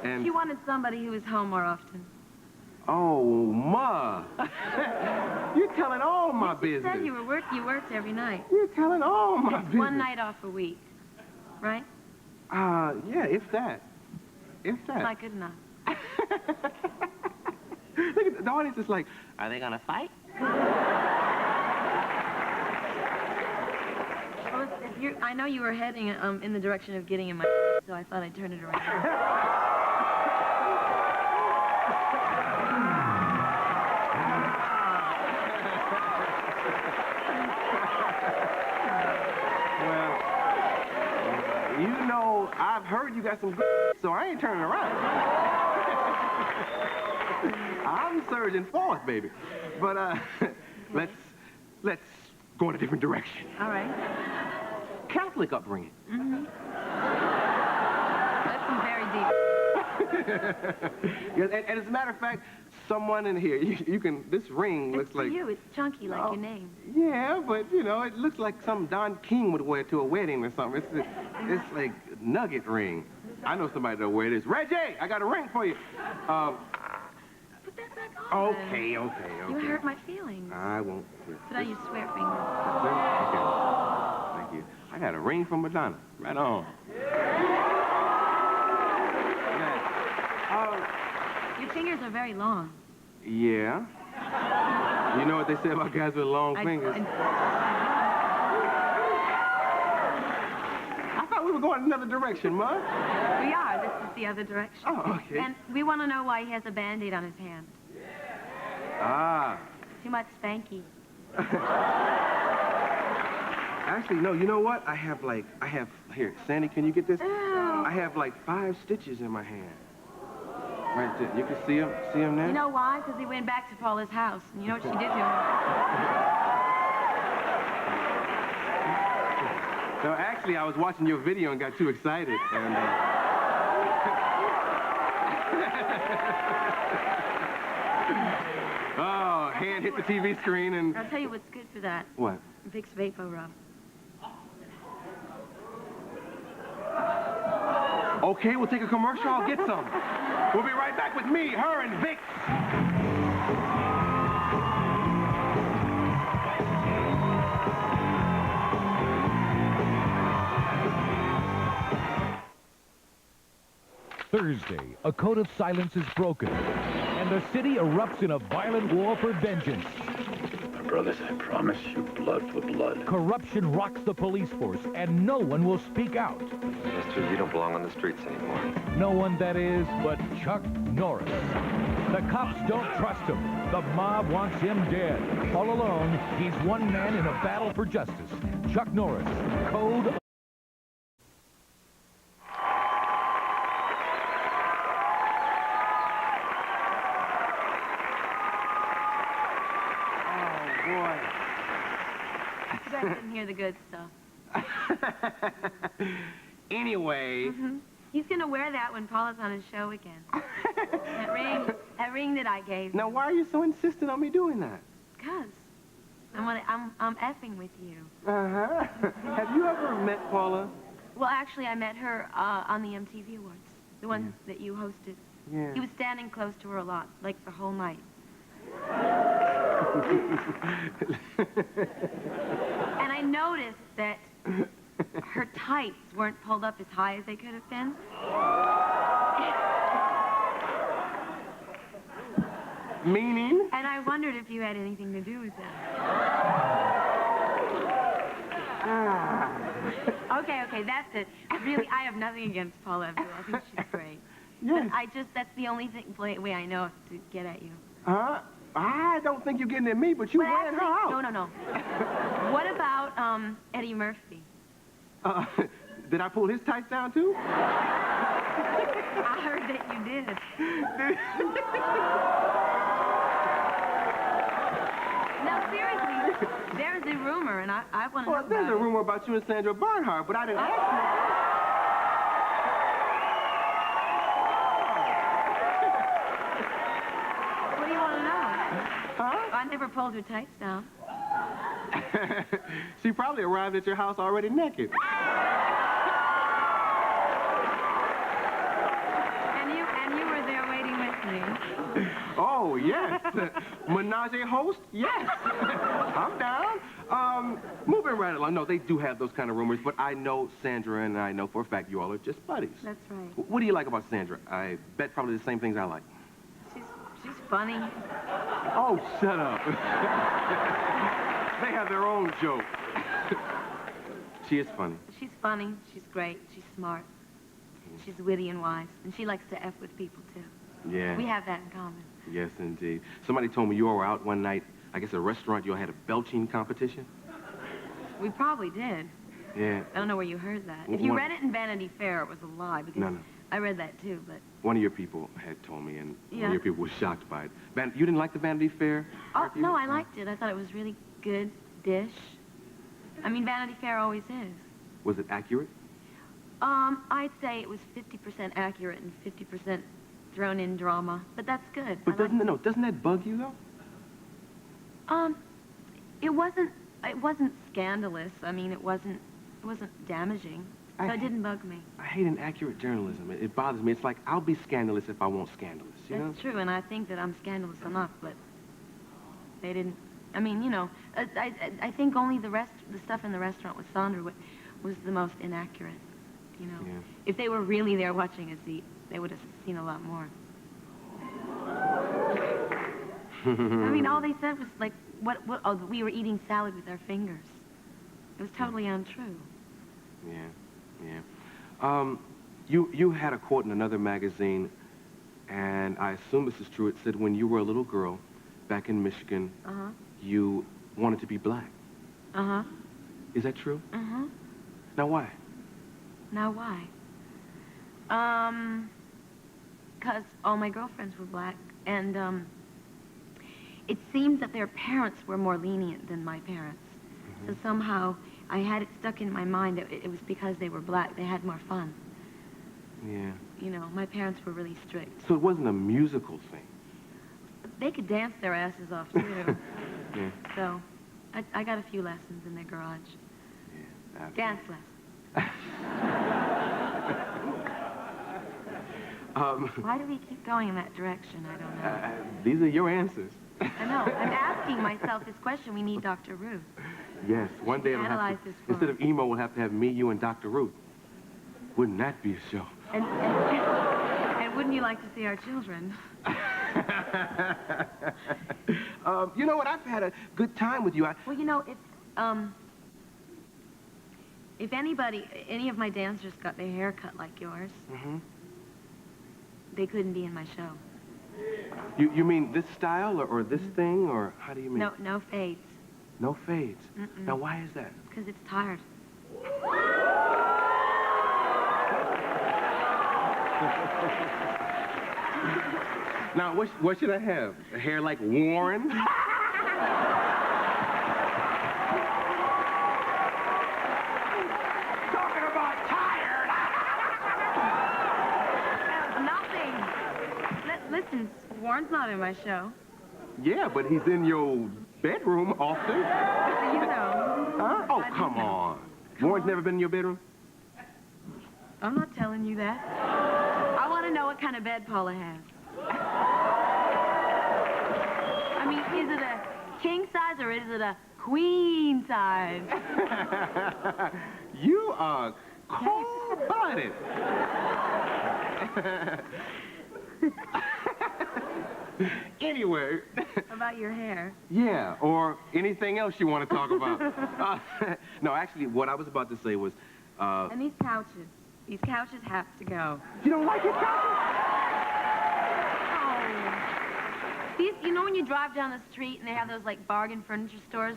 and... She wanted somebody who was home more often. Oh, Ma! You're telling all my business. You said you worked every night. You're telling all my business. One night off a week, right? Yeah, if that. If that. Not good enough. Look at the audience is like, are they gonna fight? Well, I know you were heading in the direction of getting in my so I thought I'd turn it around. You know, I've heard you got some good, so I ain't turning around. I'm surging forth, baby. But let's go in a different direction. All right. Catholic upbringing. That's very deep. Yeah, and as a matter of fact, someone in here, you can. This ring looks for like you. It's chunky like your name. Yeah, but you know, it looks like something Don King would wear to a wedding or something. It's like nugget ring. I know somebody that'll wear this. Reggie, I got a ring for you. Put that back on. Okay. You hurt my feelings. I won't. Put on your swear finger. Okay. Thank you. I got a ring from Madonna. Right on. Your fingers are very long. Yeah. You know what they say about guys with long fingers? I thought we were going another direction, Ma. We are. This is the other direction. Oh, okay. And we want to know why he has a Band-Aid on his hand. Ah. Too much spanky. Actually, no, you know what? Here, Sandy, can you get this? Ew. I have like 5 stitches in my hand. Right there. You can see him now? You know why? Because he went back to Paula's house. And you know what she did to him? No, actually, I was watching your video and got too excited. And, oh, hand hit the TV screen and... I'll tell you what's good for that. What? Vicks Vapor Rub. Okay, we'll take a commercial. I'll get some. We'll be right back with me, her, and Vicks. Thursday, a code of silence is broken, and the city erupts in a violent war for vengeance. Brothers, I promise you blood for blood. Corruption rocks the police force, and no one will speak out. Mister, you don't belong on the streets anymore. No one, that is, but Chuck Norris. The cops don't trust him. The mob wants him dead. All alone, he's one man in a battle for justice. Chuck Norris, Code. You guys didn't hear the good stuff. Anyway. He's gonna wear that when Paula's on his show again. that ring that I gave. Now, why are you so insistent on me doing that? Cause I'm effing with you. Uh-huh. Have you ever met Paula? Well, actually, I met her on the MTV Awards, the one that you hosted. Yeah. He was standing close to her a lot, like the whole night. And I noticed that her tights weren't pulled up as high as they could have been. Meaning? And I wondered if you had anything to do with that. Okay, that's it. Really, I have nothing against Paula Abdul. I think she's great. Yes. But that's the only way I know to get at you. I don't think you're getting at me, but you ran her out. No. What about, Eddie Murphy? Did I pull his tights down, too? I heard that you did. No, seriously, there's a rumor, and I want to know about there's a it. rumor about you and Sandra Bernhard, but I didn't ask you. What do you want to know? Huh? I never pulled her tights down. She probably arrived at your house already naked. And you were there waiting with me. Oh, yes. Menage a host? Yes. I'm down. Moving right along. No, they do have those kind of rumors, but I know Sandra, and I know for a fact you all are just buddies. That's right. What do you like about Sandra? I bet probably the same things I like. She's funny. Oh, shut up. They have their own joke. She is funny. She's funny. She's great. She's smart. She's witty and wise. And she likes to F with people, too. Yeah. We have that in common. Yes, indeed. Somebody told me you all were out one night, I guess at a restaurant, you all had a belching competition? We probably did. Yeah. I don't know where you heard that. If you read it in Vanity Fair, it was a lie, because No. I read that, too, but... One of your people had told me, and one Yeah. of your people was shocked by it. You didn't like the Vanity Fair? Oh, no, I liked it. I thought it was really good dish. I mean, Vanity Fair always is. Was it accurate? I'd say it was 50% accurate and 50% thrown in drama, but that's good. But doesn't that bug you, though? It wasn't scandalous. I mean, it wasn't damaging. So it didn't bug me. I hate inaccurate journalism. It bothers me. It's like, I'll be scandalous if I won't scandalous, you know? That's true, and I think that I'm scandalous enough, but they didn't. I mean, you know, I think only the stuff in the restaurant with Sandra was the most inaccurate, you know. Yeah. If they were really there watching us eat, they would have seen a lot more. I mean, all they said was like, we were eating salad with our fingers. It was totally untrue. Yeah. You had a quote in another magazine, and I assume this is true. It said when you were a little girl back in Michigan, you wanted to be black. Is that true? Now why? Now why? Because all my girlfriends were black, and it seems that their parents were more lenient than my parents. So somehow I had it stuck in my mind that it was because they were black. They had more fun. Yeah. You know, my parents were really strict. So it wasn't a musical thing? They could dance their asses off, too. Yeah. So I got a few lessons in their garage. Yeah. Dance lessons. Why do we keep going in that direction? I don't know. These are your answers. I know. I'm asking myself this question. We need Dr. Ruth. Yes, one day it'll Analyze have to, this for instead of emo, we'll have to have me, you, and Dr. Ruth. Wouldn't that be a show? And Wouldn't you like to see our children? You know what? I've had a good time with you. Well, you know, if any of my dancers got their hair cut like yours, they couldn't be in my show. You mean this style or this thing, or how do you mean? No fades. No fades? Now, why is that? Because it's tired. Now, what should I have? A hair like Warren? Talking about tired. Nothing. Listen, Warren's not in my show. Yeah, but he's in your bedroom often. You know. Huh? Oh, come on. Warren's never been in your bedroom? I'm not telling you that. I want to know what kind of bed Paula has. I mean, is it a king size or is it a queen size? You are cold-blooded. Anyway. About your hair. Yeah, or anything else you want to talk about. No, actually, what I was about to say was... And these couches. These couches have to go. You don't like your couches? Oh. These, you know when you drive down the street and they have those, like, bargain furniture stores?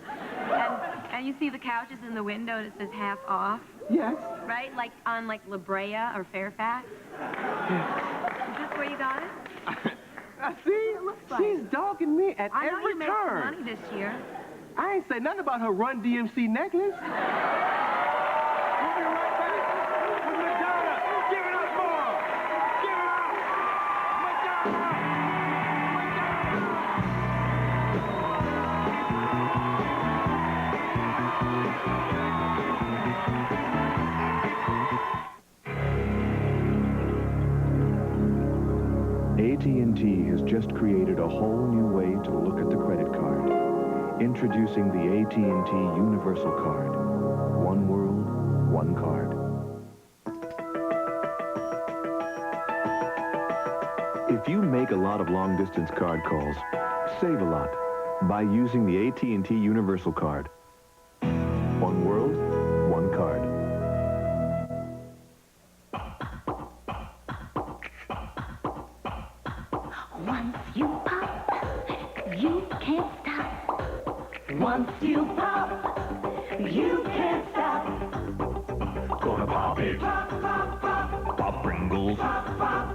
And you see the couches in the window and it says half off? Yes. Right? Like on, like, La Brea or Fairfax? Is this where you got it? See? She's dogging me at I know every you made turn. some money this year. I ain't say nothing about her Run DMC necklace. We'll be right back with Madonna. Give it up for her. Give it up. Madonna. AT&T has just created a whole new way to look at the credit card. Introducing the AT&T Universal Card. One world, one card. If you make a lot of long-distance card calls, save a lot by using the AT&T Universal Card. One world, one card. Once you pop, you can't stop. Once you pop, you can't stop. Gonna pop it. Pop, pop, pop. Pop Pringles. Pop, pop,